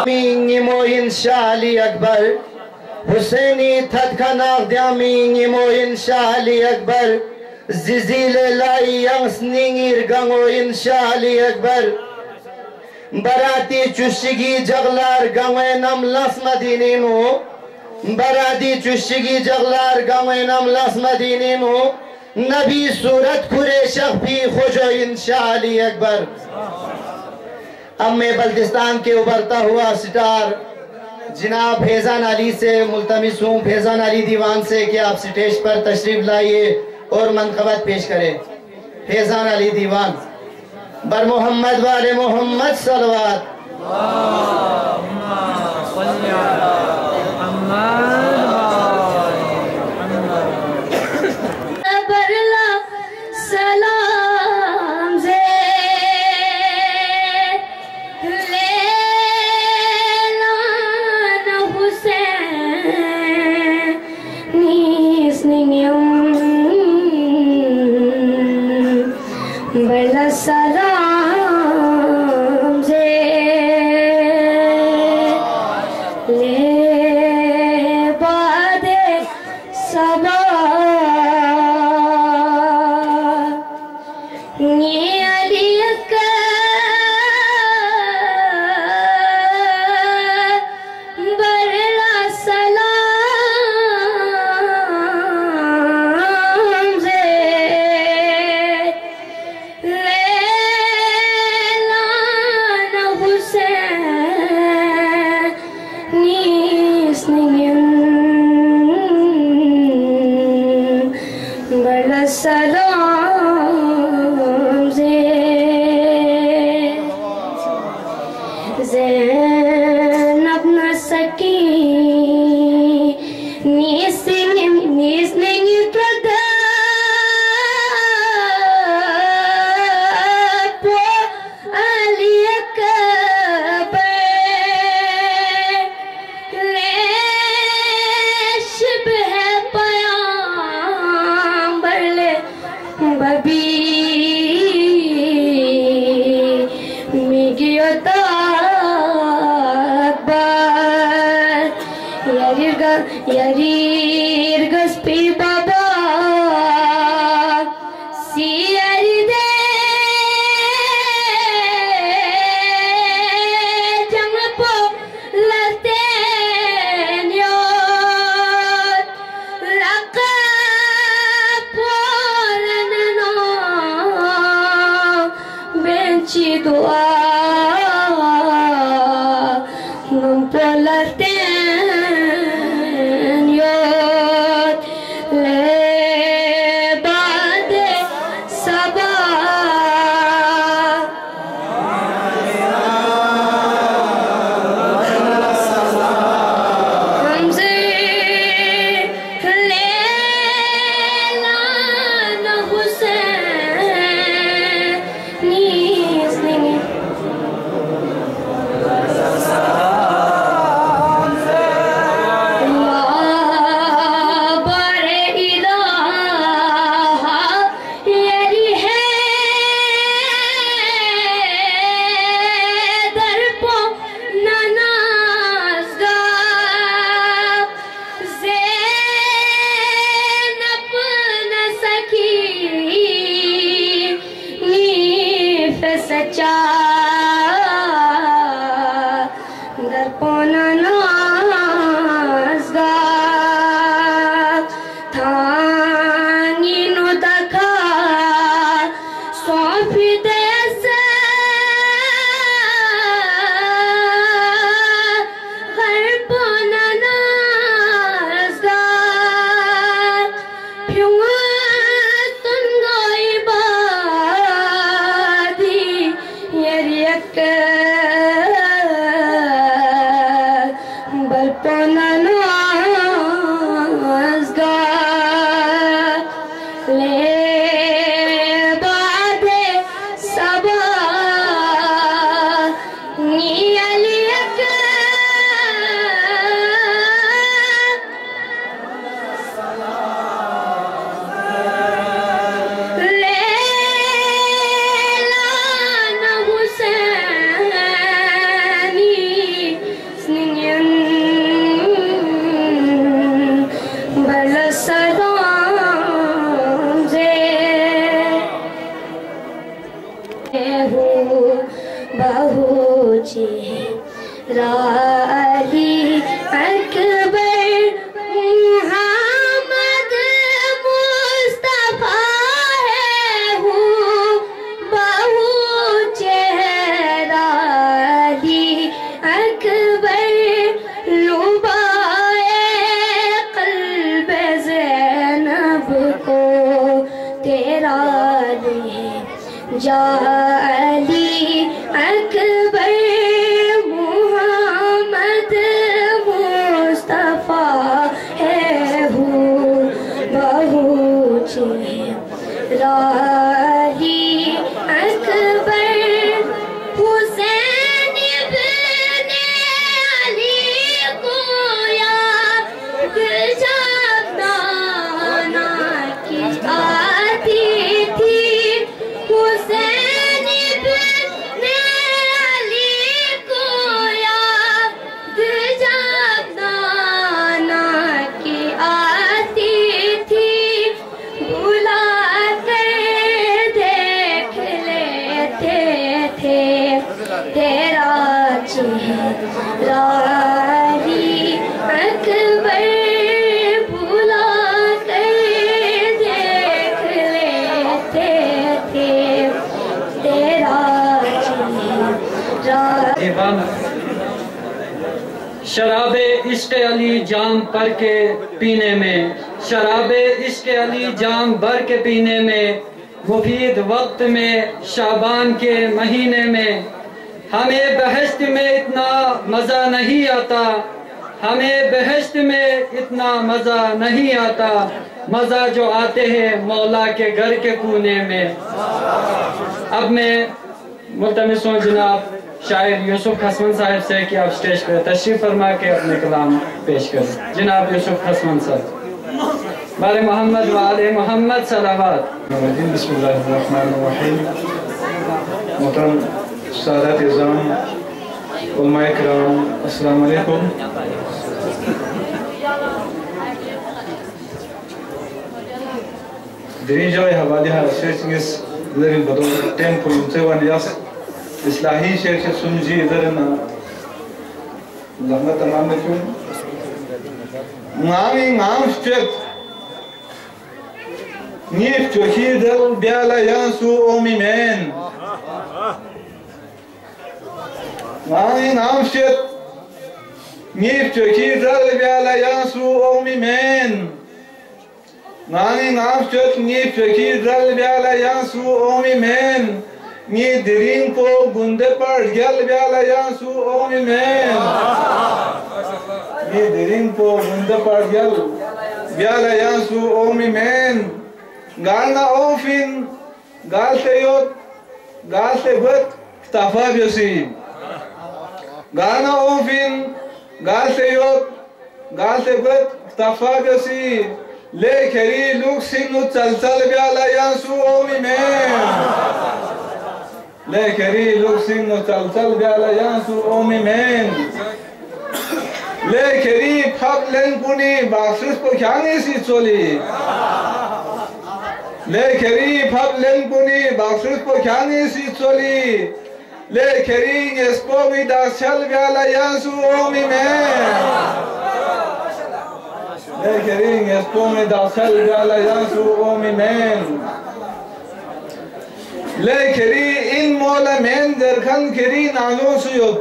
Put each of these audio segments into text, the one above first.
Ngimo inshali akbar Husseini Tadkanak Diami Ngimo inshali akbar Zizile lai yang sningir gango inshali akbar Barati Chushigi jaglar gangwenam las madinimu Barati Chushigi jaglar gangwenam las madinimu Nabi surat kure shakhi khojo inshali akbar अब मैं बल्तिस्तान के उभरता हुआ star जनाब फैजान अली से मुल्तमिस हूँ फैजान अली दीवान से कि आप स्टेज पर तशरीफ लाइए और मनक़बत पेश करें। फैजान अली दीवान बर मोहम्मद वाले मोहम्मद सलवात सलाम से ले बादे सबा ये अली बरला सलाम से सलाम से ज़ैनब न सकी नीसनिंग प्रदाप अली अकबर लेश है पयाम्बर ले बबी मिगियोता yarirgas pi baba si yaride jangan po laten yo lakapolanano benci doa numpolaten सच्चा दर्पण नाज़गार थानी नो दखा सौंपी देसे दर्पण नाज़गार प्युंगा बलपना नाज़गार ले बादे सब बहु चेहरा अली अकबर मुहम्मद मुस्तफा है हूँ बहु चेहरा अली अकबर लुबाए क़ल्ब ज़ैनब को तेरा ले जा अली अकबर मुहम्मद मुस्तफा है हूँ बहु चेहरा अली अकबर हुसैन इब्न अली को याद जब नाना की आती थी हुसैन इब्न अली को याद जब नाना की आती थी बुला कर देख लेते थे तेरा चेहरा अली अकबर बुला कर देख लेते थे तेरा चेहरा शराबे इश्क़ अली जाम भर के पीने में शराबे इश्क़ अली जाम भर के पीने में मुफीद वक्त में शाबान के महीने में हमें बहश्त में इतना मज़ा नहीं आता हमें बहश्त में इतना मज़ा नहीं आता मज़ा जो आते हैं मौला के घर के कोने में। अब मैं मुल्तमिस हूँ जनाब शायर यूसुफ खसमन साहब से कि आप स्टेज पर तशरीफ फरमा के अपने कलाम पेश करें। जनाब यूसुफ खसमन साहब बारे मोहम्मद वाले मोहम्मद सलावत। बिस्मिल्लाहिर्रहमानिर्रहीम। मोहतरम सादात इज़्ज़ाम उलमाए किराम अस्सलाम वालेकुम। Diri joy havaliha searching lerin badon tempo yunsewan yas islahi sheikh sunji idarna langa tamam kyun ngam straight nif chohidal biala yansu omi men ngam straight nif chohidal biala yansu omi men Nani namstöt ni fekir dal biala yansu omi men ni dirin po gunde par gel biala yansu omi men ni dirin po gunde par gel biala yansu omi men galna ofin galte yot galte gut ktafa biosi galna ofin galte yot galte gut ktafa biosi ले खरी look Singh चल चल ब्याला यांसु ओमी में ले खरी look Singh चल चल ब्याला यांसु ओमी में ले खरी फब लेन पुनी बाक्सिस को ख्यांगी सी चोली ले खरी फब लेन पुनी बाक्सिस को ख्यांगी सी चोली ले खरी इसको भी दाचल ब्याला यांसु ओमी में Lekering espome dasal gala yansu omi men Lekeri in mola men derkan keri nano suyot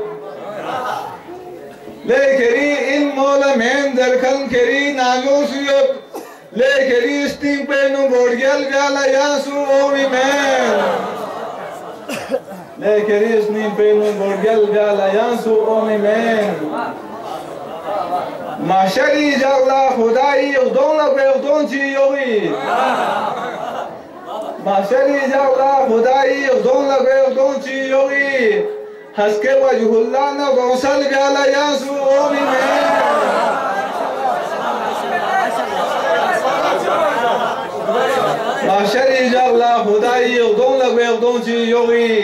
Lekeri in mola men derkan keri nano suyot Lekeri sting penu gorgel gala yansu omi men Lekeri sting penu gorgel gala yansu omi men Mashari jagla khudai udon la pe udon chi yogi Mashari jagla khudai udon la pe udon chi yogi haske wajhullah na gosal gala yasu omi men Mashari jagla khudai udon la pe udon chi yogi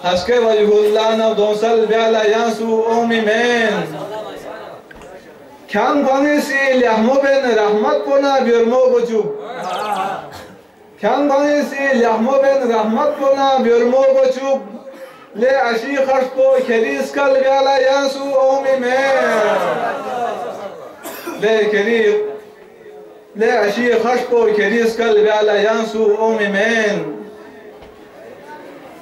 haske wajhullah na gosal gala yasu omi men Kyan bangisi lehmo ben rahmat pona birmo boju. Kyan ganisi lahmo ben rahmat bona bölmo boçuk le aşi kharpo keris kal gala yansu omi me le keri le aşi kharpo keris kal gala yansu omi men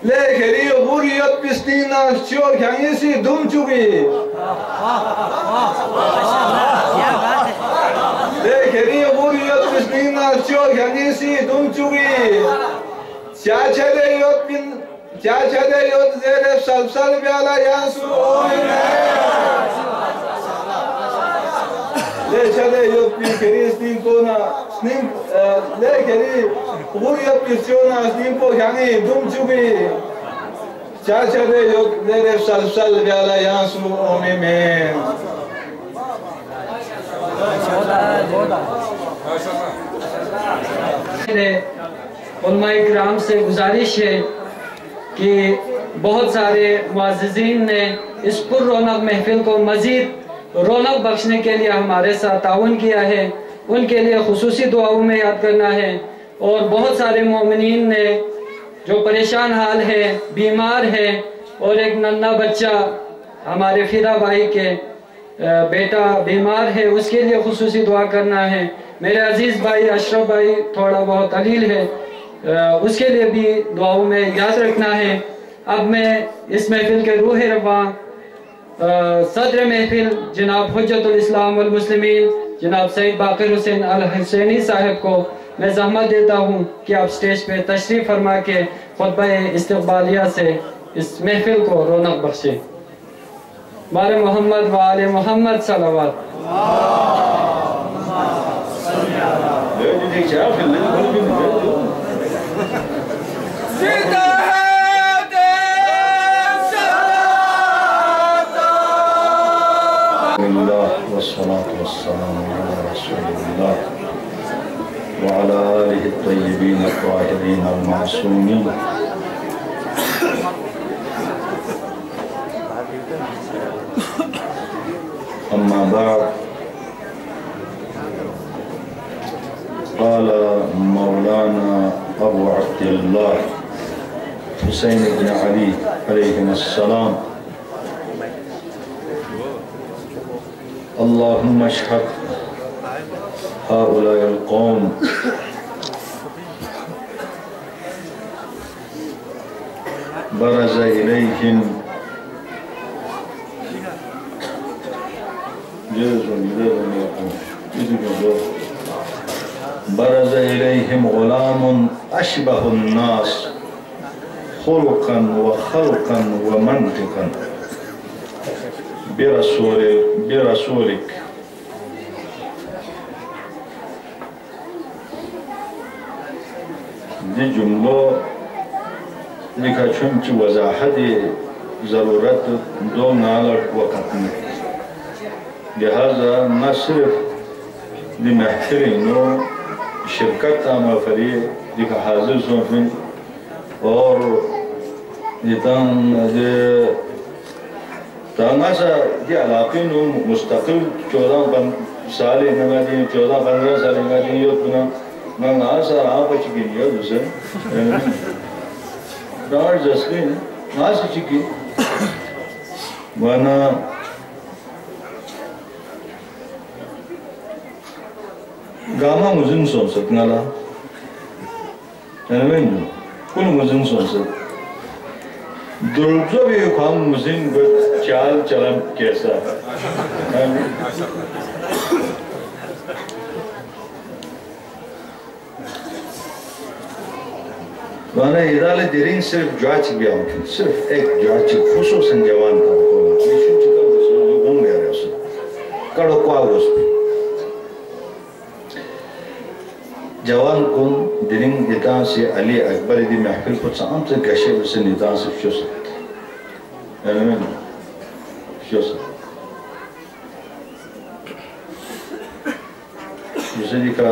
le keri buriyat pistina ço ganisi dumçugi le keri buriyat pistina ço ganisi dumçugi Çaçede yot zeref salsal biala yansu oyne le çade yot bir keri snin kona snin le keri buriyat pistina snin po yani dumçugi Çaçede yot zeref salsal biala yansu oyne उलमाए किराम से गुजारिश है कि बहुत सारे मुअज़्ज़िज़ीन ने इस पुर रौनक महफिल को मज़ीद रौनक बख्शने के लिए हमारे साथ ताउन किया है, उनके लिए खुसूसी दुआओं में याद करना है। और बहुत सारे मोमिनीन ने जो परेशान हाल है, बीमार है और एक नन्हा बच्चा हमारे फिदा भाई के बेटा बीमार है, उसके लिए खुसूसी दुआ करना है। मेरे अजीज़ भाई अशरफ भाई थोड़ा बहुत अलील है, उसके लिए भी दुआओं में याद रखना है। अब मैं इस महफिल के रूह रवां सदर महफिल जनाब हुज्जतुल इस्लाम वल मुस्लिमीन जनाब सईद बाक़िर हुसैन अल हुसैनी साहब को मैं ज़हमत देता हूँ कि आप स्टेज पे तशरीफ़ फरमा के खुतबा इस्तक़बालिया से इस महफिल को रौनक बख्शे। बारे मोहम्मद व आले मोहम्मद सलावत। والصلاة والسلام على رسول الله وعلى آله الطيبين الطاهرين المعصومين أما بعد قال مولانا أبو عبد الله حسين بن علي عليهما السلام اللهم اشهد هؤلاء القوم برز إليهم برز إليهم غلام أشبه الناس خلقا وخلقا ومنطقا برسولك دي جملة لكا چونچ وضاحت ضرورت دو نالک وقت میں لہذا نہ صرف دی محترینو شرکت آما فریق لکا حاضر سنفن اور دیتان دی تانگاسا دی علاقین مستقل 14 سال 14-15 سال انگا دی یوت بنا من آسا آپا چکی نیاد حسین دار جسلین آسا چکی وانا گاما مزن سونست نالا انوینو کل مزن سونست دربزو بھی خوام مزن بد چال چلم کیسا وانا ادال دیرین صرف جواچ بھی آمکن صرف ایک جواچ خصوصاً جوان کا ہوگا نیشن چکر بسو جو گم گیا رہا سو کڑو قواغ اس پہ جوان کن دیرین دیتان سے علی اکبر دی محفل پر سام سے گشے بسے نیتان سے فشو سکت ایمین فشو سکت جسے دیکھا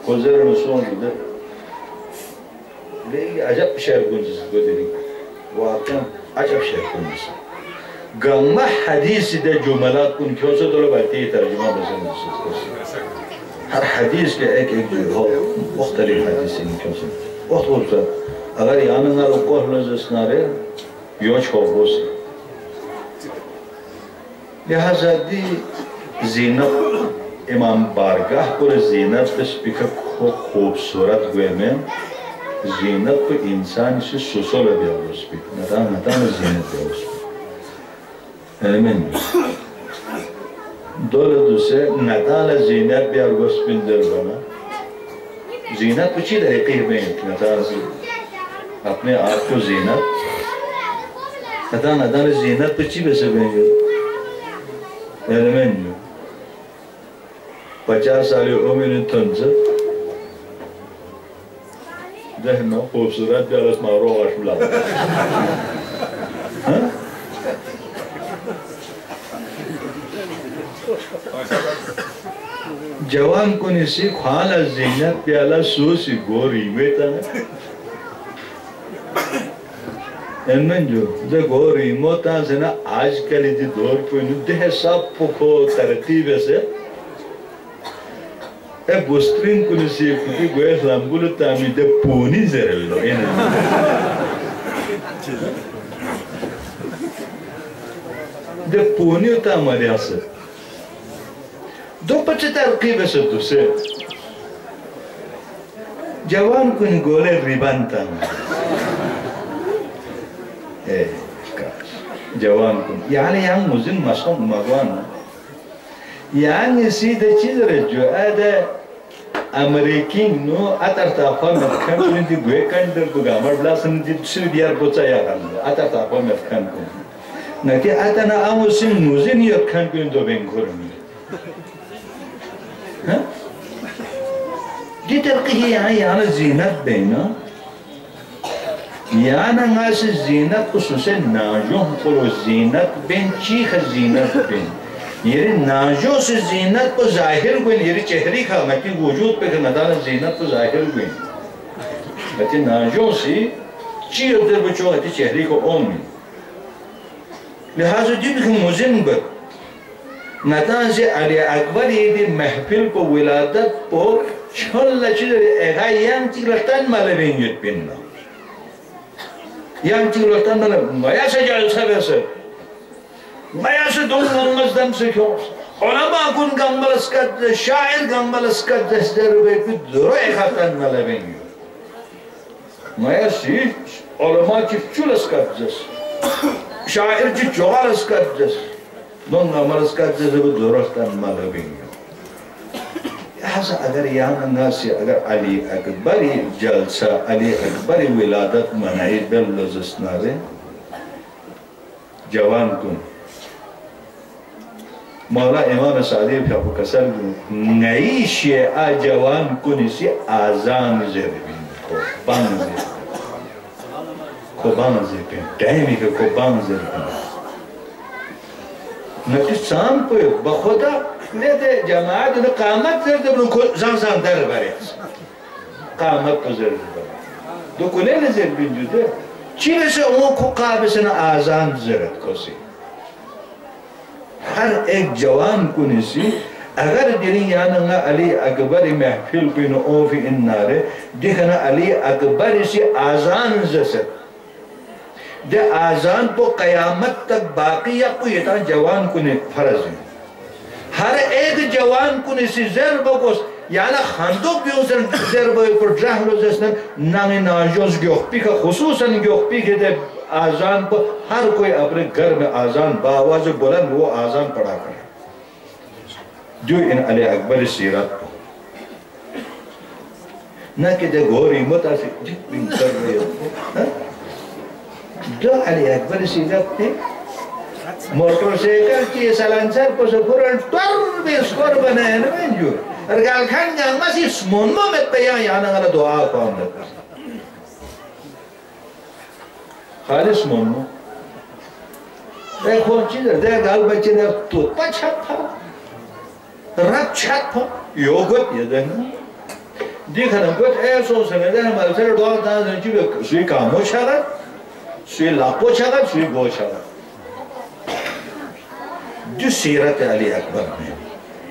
کوزر مسون دیدر عجب شعر كنجز قدري وكان عجب شعر كنجز قام حديث ده جملات كن كيوسا دولو باتي ترجمة بزن हर हदीस के एक एक जो हो मुख्तलिफ हदीस क्यों से वक्त अगर यान ना को हलजनारे योच हो बोस लिहाजा दी ज़ीनत इमाम बारगाह पर ज़ीनत बिका खूबसूरत हुए में ज़ीनत को इंसान से सुसोल बेवस भी नता ज़ीनत बेवस दौलत दूसरे नताल ज़ीनत बेवस बिंदर बना ज़ीनत कुछ ही तरीके में नताल से अपने आप को ज़ीनत नताल ज़ीनत कुछ ही वैसे बनेंगे एलिमेंट 50 साल उम्र में तंज़ दहना खूबसूरत जलस मारो आशुला जवान को निसी खाला ज़ीनत प्याला सूसी गोरी बेटा एनमें जो द गोरी मोता से ना आजकल इस दौर पे नुदे सब पुखो तरतीब से बुस्ट्रिंग को निसी क्योंकि गोये लांबुल तामी दे पूनी ज़रूर है ना दे पूनी उता हमारे आसे दो बच्चे तरकीब से दूसरे जवान को नि गोले रिबान तामी जवान को यानी yang मुझे मशहूर मगवान يعني سيدة كذا جو هذا أمريكي نو أترتاح مكان كندي بوي كندر بقامر بلا سندي تشيل ديار بوتشايا كندو أترتاح مكان كن نكى أتنا أموسين نوزين يكان كندو بينكورني ها دي تركيه يعني زينة بينا يعني ناس زينة خصوصا ناجون كلو زينة بين شيخ زينة بين ये नाजो से ज़ीनत को ज़ाहिर हुई ये चेहरे का मत वजूद पे नदाल ज़ीनत को ज़ाहिर हुई मत नाजो से चीज़ उधर बच्चों के चेहरे को ओम लिहाजा जिब के मुज़िन बर नदाल से अली अकबर ये महफिल को विलादत को चल लचीज़ ऐसा यांग चिकलतान माले बेंजुत पिन्ना यांग चिकलतान माले माया से जालसा वैसे माया से दो मज़दम से क्यों उलमा कुन गंबलस का शायर गंबलस का दस्तर वे कुछ दूर एक हाथन न लेंगे माया से उलमा चिपचुलस का दस शायर चिपचुलस का दस दोन गंबलस का दस वे दूर हाथन न लेंगे ऐसा अगर यहाँ नासी अगर अली अकबरी जलसा अली अकबरी विलादत मनाई बल लज़स्नारे जवान कुन मौला इमाम सादी भी आपको कसर नई शे आ जवान को निसी आज़ान ज़रूरी को बांग ज़रूरी टाइम ही को बांग ज़रूरी नती शाम को बखुदा लेते जमात ने कामत ज़रूरी उनको ज़ान दर बरे कामत को ज़रूरी दो कुले ने ज़रूरी जुदे चीज़ से उनको काबिल से ना आज़ान ज़रूरत को सी हर एक जवान को निसी अगर जिन्हें याना अली अकबर महफिल पे नो ओफी इन्नारे देखना अली अकबर से आज़ान जैसे दे आज़ान को क़यामत तक बाकी या कोई इतना जवान को ने फर्ज है हर एक जवान को निसी ज़रूर बकोस याना खानदों भी उसे ज़रूर पर ड्राहलो जैसे नांगे नाजोस ग्योप्पी का खुसूसन ग्योप्पी के दे आज़ान को हर कोई अपने घर में आज़ान बावाज़ बुलंद वो आज़ान पढ़ा करे जो इन अली अकबर सीरत को न कि दे गोरी मुतासिर जितनी कर रहे हो जो अली अकबर सीरत थे मोटरसाइकिल की सलांसर को सफरन टर्र में स्कोर बनाए ना में जो अरगाल खान जंग मसी स्मोन्मो में तैयार याना गला दुआ कौन देता खालिस मोनो देखो चीज़ है देख गाल बच्चे ने तो पछात था रख छात था योगत ये देखना देखा ना कुछ ऐसा उसने देखा हमारे से डॉल था जो चीज़ सुई कामो शागा सुई लापो शागा सुई गो शागा जो सीरत अली अकबर में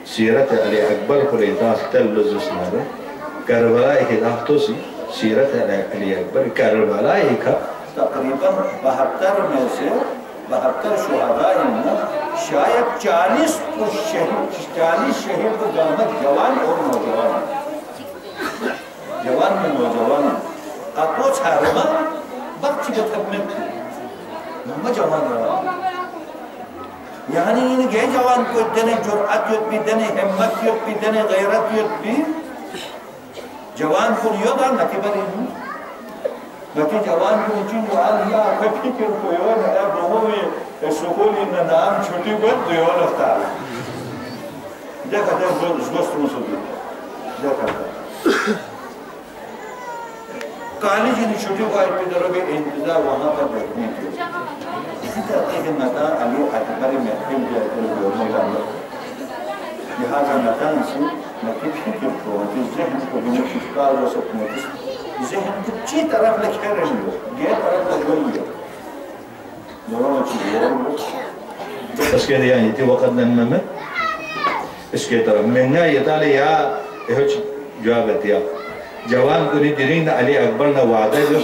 सीरत अली अकबर पर दाख्तल लुज़ुस्नारे करबला एक दाख्तोसी सीरत अली अकबर करबला एक तकरीबन 72 में से 72 शुहदा में शायद 40 शहीद को गामत जवान और नौजवान में नौजवान आपको छारमा वक्त की खदमत हम जवान रहा यानी इन गे जवान को देने जुर्अत भी देने हिम्मत भी देने गैरत भी जवान को योगा नकीबरी बाकी जवान को चीज वाल या कभी के को यो ना बहु में स्कूल इन नाम छुट्टी को दियो लगता देखा देखो दोस्त मुझे देखा कॉलेज की छुट्टी को आए तो भी इंतजार वहां पर बैठने की इसी तरह के नता अली अकबर में फिल्म के मैदान में यहाँ का नता से नतीब की को जहन को बिना शिकार हो सकते हैं जहन को ची तरफ लिखे रहे हो ये तरफ लगे हो दोनों चीज़ें इसके लिए ये वक्त में इसके तरफ महंगा ये ताले या ये जवाब दिया जवान को नहीं दिरीन अली अकबर ने वादा जो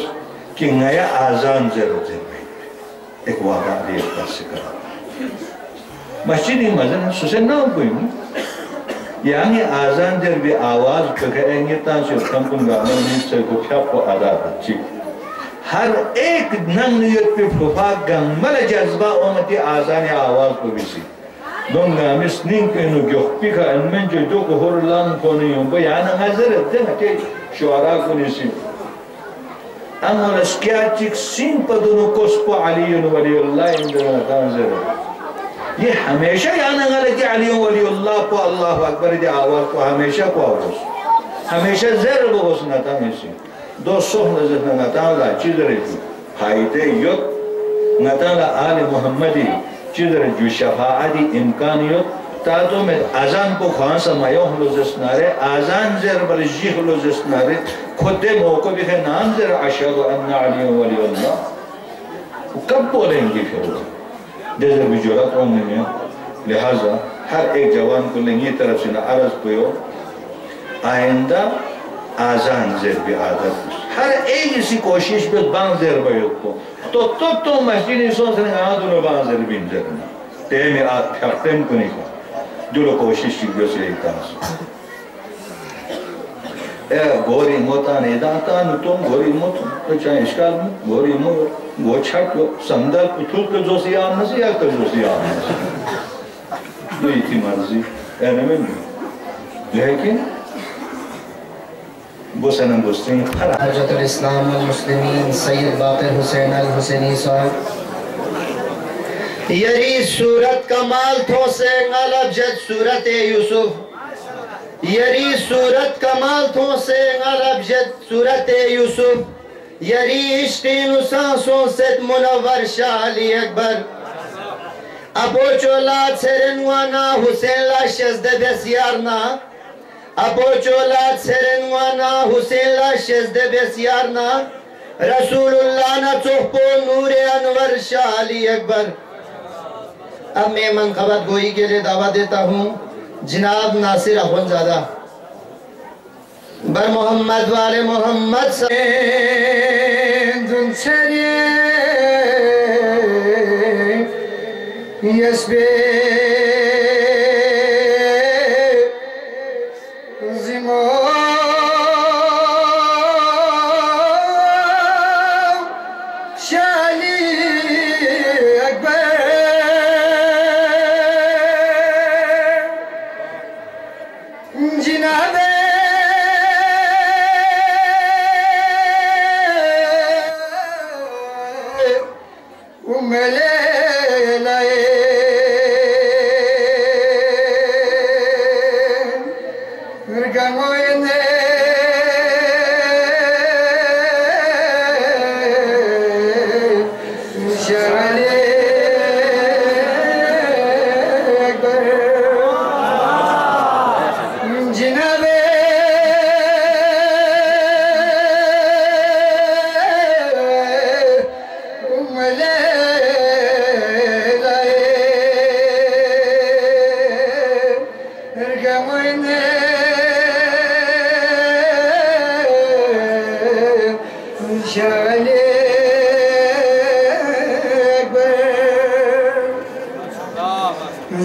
कि नया आज़ान जरूर है एक वादा अली अकबर से करा मस्जिद ही मज़न सुसे ना कोई यानी आज़ान जर भी आवाज़ कहेंगे ताकि कम गाने में से को क्या को आदा बच्ची हर एक नंगियत पे फुफा गंमल जज्बा उमती आज़ान या आवाज़ को भी सी दोनों में स्निंग के नु जोखी का अनमें जो को हर लांग को नहीं हो बयान हाज़र है ना शुआरा को निसी अमर स्क्याचिक सिंह पदुनु कोस्पो अली वलीउल्लाह इंद्र तांजर ये हमेशा याना गले कि अली वलीउल्लाह को अल्लाह अकबर दे आवाज़ को हमेशा को आवाज़ हमेशा ज़रूर बोस ना तांसी दो सोह नज़र ना तांला चीज़ रही फायदे युग ना तांला आले मुहम्मदी चीज़ रही जो शफाअती इम्कानियत तातो में आज़ान को खान समायों लोज़स्नारे आज़ान ज़र बल जीख लोज़स्नारे खुदे मौको भी है नाम ज़र अशहदु अन्ना अली वलीउल्लाह कब बोलेंगे फिर जैसे भी जुरात होंगे में लिहाजा हर एक जवान को लेंगी तरफ से ना अर्ज़ पियो आइंदा आज़ान ज़र भी आदत हर एक इसी कोशिश पे बांग ज़र बयोग को तो मस्जिद सोच रहे हैं दोनों बांग ज़र भी ज़रना ते में आ फ़्याक्तेम को नहीं जो लोग कोशिश की से एक तास गोरी मोता ने दाता न तुम गोरी मोत तो चाहे इसका गोरी मो वो छट संदल पुतुल के जो सियाम न सिया के जो सियाम तो इतनी मर्जी ऐने में लेकिन बोसनम बोस्टिंग हज़रत इस्लाम वल मुस्लिमीन सैयद बाक़िर हुसैन अल हुसैनी साहब यरी सूरत कमाल थो से गलब जद सूरत यूसुफ यरी सूरत कमाल थो से गलब जद सूरत यूसुफ यरी इश्क़ सांसों से मुनव्वर शाह अली अकबर अबो चोलाद से रनवाना हुसैन ला शज़द बेसियारना अबो चोलाद से रनवाना हुसैन ला शज़द बेसियारना रसूलुल्लाह ना चोपो नूर अनवर शाह अली अकबर। अब मैं मनक़बत गोई के लिए दावा देता हूँ जनाब नासिर अख़ुंज़ादा बर मोहम्मद वाले Mohammad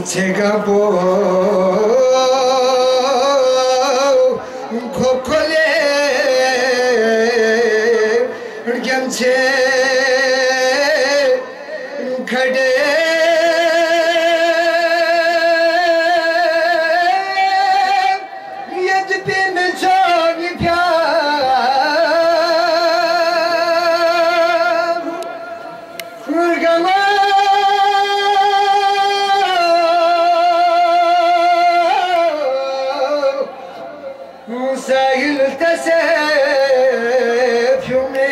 제가보 코콜레 gemche khade yed pe me chagi pyar gama sahil tasef yume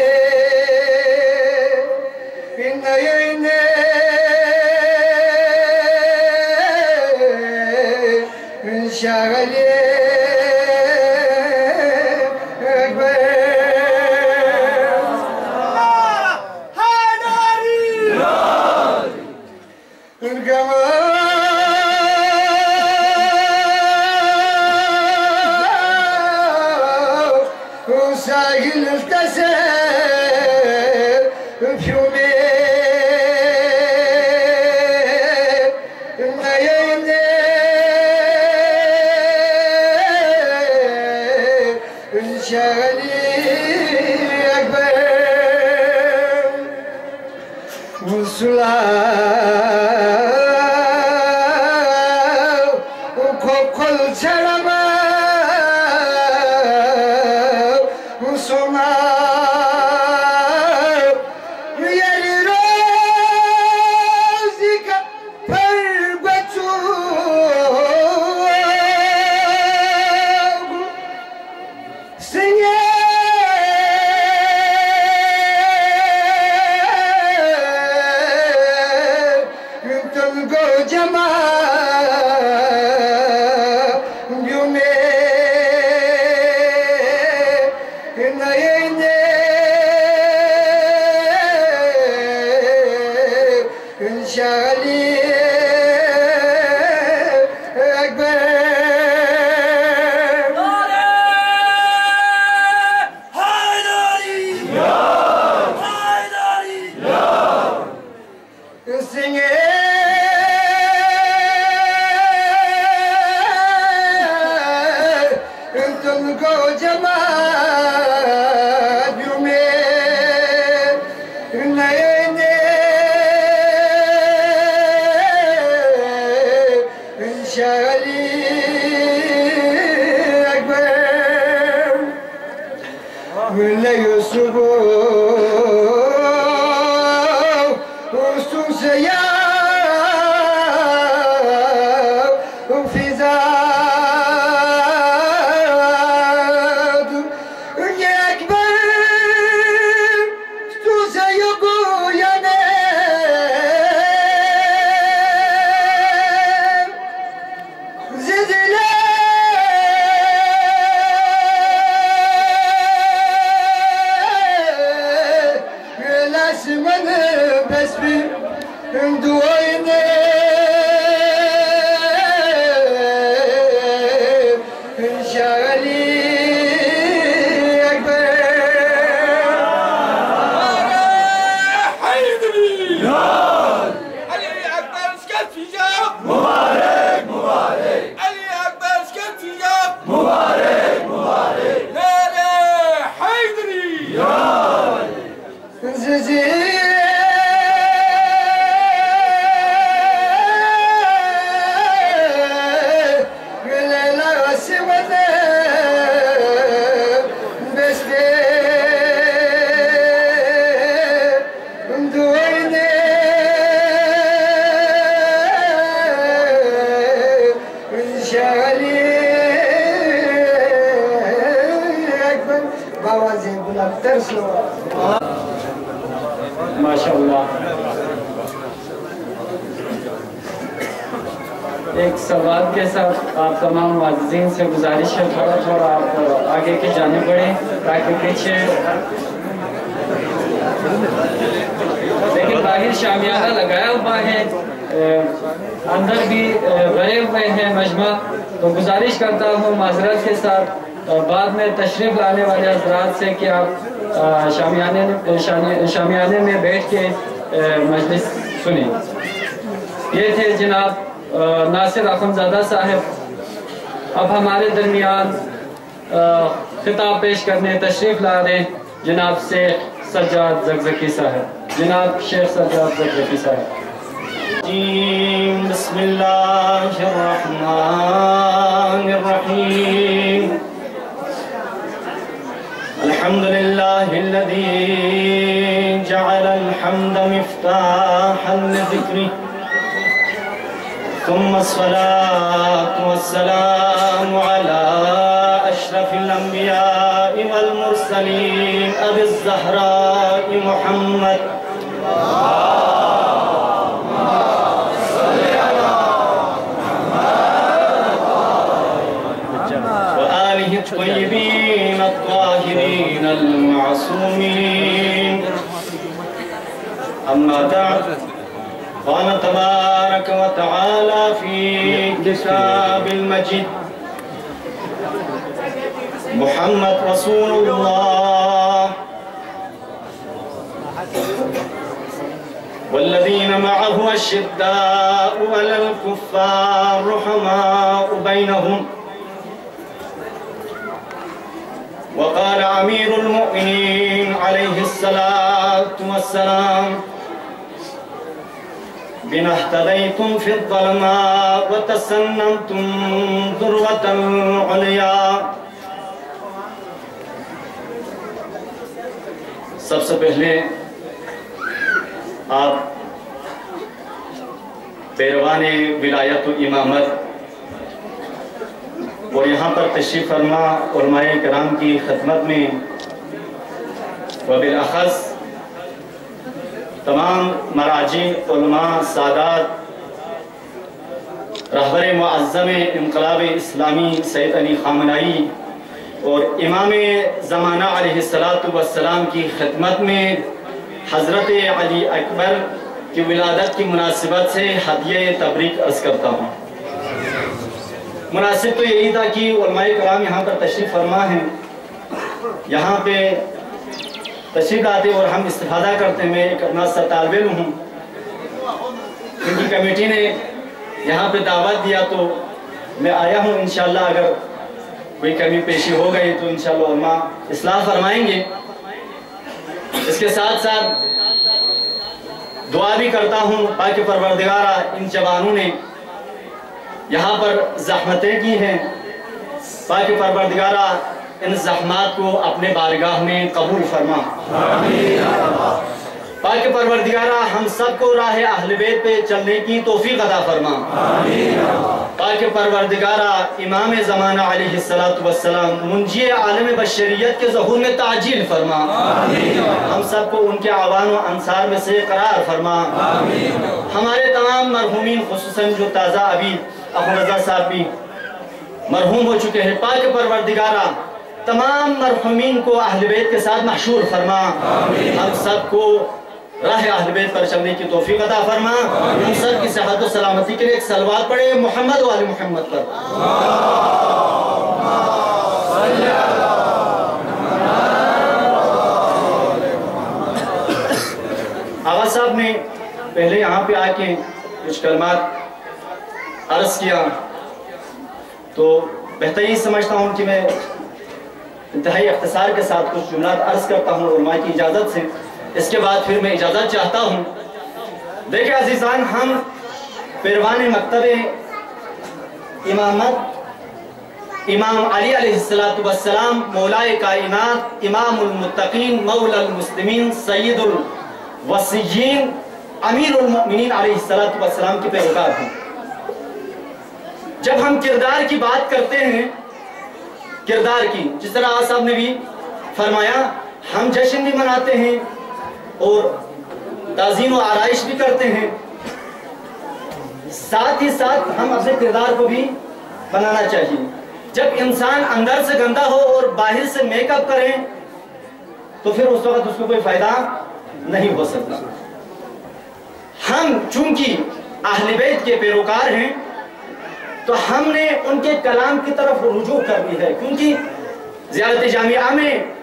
माशाअल्लाह। एक सवाल के साथ आप तमाम मुअज़्ज़िज़ीन से गुजारिश है थोड़ा थोड़ा आप आगे की जाने पड़े ताकि पीछे लेकिन बाहर शामियाना लगाया हुआ है, अंदर भी भरे हुए हैं मजमा। तो गुजारिश करता हूँ माजरत के साथ बाद में तशरीफ लाने वाले हज़रात से कि आप शामियाने में बैठ के मजलिस सुने। ये थे जनाब नासिर अखुंज़ादा साहब अब हमारे दरमियान खिताब पेश करने तशरीफ़ ला रहे हैं जनाब शेख सज्जाद ज़कज़की साहब। जनाब शेख सज्जाद ज़कज़की साहब। बिस्मिल्लाहिर्रहमानिर्रहीम। अल्हम्दुलिल्लाहिल्लज़ी जअलल हम्द मिफ्ताहन लिज़िक्रिही सुम्मा अस्सलातु वस्सलामु अला अशरफिल अंबिया'i वल मुरसलीन अबिज़ ज़हरा'i मुहम्मद الطيبين الطاهرين المعصومين أما بعد قال تبارك وتعالى في كتاب المجيد محمد رسول الله والذين معه أشداء على الكفار رحماء بينهم وقال أمير المؤمنين عليه الصلاة والسلام بنا اهتديتم في الظلماء وتسنمتم ذروة العليا। सबसे पहले आप पैरवाने विलायत इमामत और यहाँ पर तशरीफ़ फरमा उलमाए कराम की खिदमत में वबिलअख़स तमाम मराजी उलमा सादात रहबर मुअज़्ज़म इनक़लाब इस्लामी सैयद अली ख़ामनई और इमाम ज़माना अलैहिस्सलातु वस्सलाम की खिदमत में हज़रत अली अकबर की विलादत की मुनासिबत से हदिया तबरीक अर्ज़ करता हूँ। मुनासिब तो यही था कि उलमाए कराम यहाँ पर तशरीफ़ फरमा हैं, यहाँ पे तशरीफ़ लाते और हम इस्तिफ़ादा करते हैं। मैं एक अपना सा तालिब इल्म हूँ, इनकी कमेटी ने यहाँ पे दावत दिया तो मैं आया हूँ। इंशाअल्लाह अगर कोई कमी पेशी हो गई तो इंशाअल्लाह उलमा इस्लाह फरमाएंगे। इसके साथ साथ दुआ भी करता हूँ ताकि परवरदिगारा इन जवानों ने यहाँ पर ज़हमतें की हैं, ताकि परवरदिगारा इन ज़हमात को अपने बारगाह में कबूल फरमा। ताकि परवरदिगारा हम सबको राह अहले बैत पे चलने की तौफीक अता फरमा। ताकि परवरदिगारा इमाम ज़माना अलैहिस्सलातु वस्सलाम मुंजी आलम बशरियत के ज़हूर में ताजील फरमा। हम सबको उनके आवान व अंसार में से करार फरमा। हमारे तमाम मरहूमीन खुसूसन जो ताज़ा अभी अबू रज़ा साहब भी मरहूम हो चुके हैं, पाक परवरदिगारा तमाम मरहूमीन को अहले बैत के साथ महशूर फरमा। हम सबको राह अहले बैत पर चलने की तौफीक अता फरमा। हम सब की सेहत व सलामती के लिए एक सलवात पढ़े मोहम्मद व आले मोहम्मद पर। आगा साहब ने पहले यहाँ पे आके कुछ कलमात अर्ज किया तो बेहतरीन समझता हूँ कि मैं इंतहाई इख्तिसार के साथ कुछ जुमलात अर्ज करता हूँ उलमा की इजाज़त से। इसके बाद फिर मैं इजाज़त चाहता हूँ। देखिए अज़ीज़ान, हम पैरवान मकतब इमामत इमाम अली अलैहिस्सलातु वस्सलाम मौलाए कायनात इमामुल मुत्तकीन मौलाल मुस्लिमीन सय्यदुल वसीय्यीन अमीरुल मोमिनीन अलैहिस्सलातु वस्सलाम के पैरोकार हैं। जब हम किरदार की बात करते हैं, किरदार की, जिस तरह आप साहब ने भी फरमाया, हम जश्न भी मनाते हैं और ताज़ीम व आराइश भी करते हैं, साथ ही साथ हम अपने किरदार को भी बनाना चाहिए। जब इंसान अंदर से गंदा हो और बाहर से मेकअप करें तो फिर उस वक्त उसको कोई फायदा नहीं हो सकता। हम चूंकि अहले बैत के पैरोकार हैं तो हमने उनके कलाम की तरफ रुजू करनी है, क्योंकि ज़ियारत जामिया में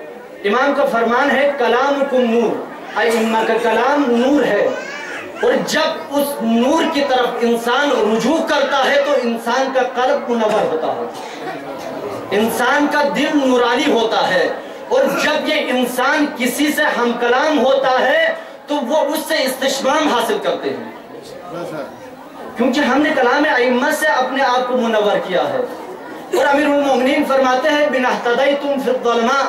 इमाम का फरमान है कलामुकुम नूर, इन्ना का कलाम नूर है। और जब उस नूर की तरफ इंसान रुजू करता है तो इंसान का कल्ब मुनव्वर होता है, इंसान का दिल नूरानी होता है। और जब ये इंसान किसी से हम कलाम होता है तो वो उससे इस्तिश्माम हासिल करते हैं, क्योंकि हमने कलाम अइम्मा से अपने आप को मुनव्वर किया है। और अमीरुल मोमिनीन फरमाते हैं बिनहतदैतुम फिद्दुलमा,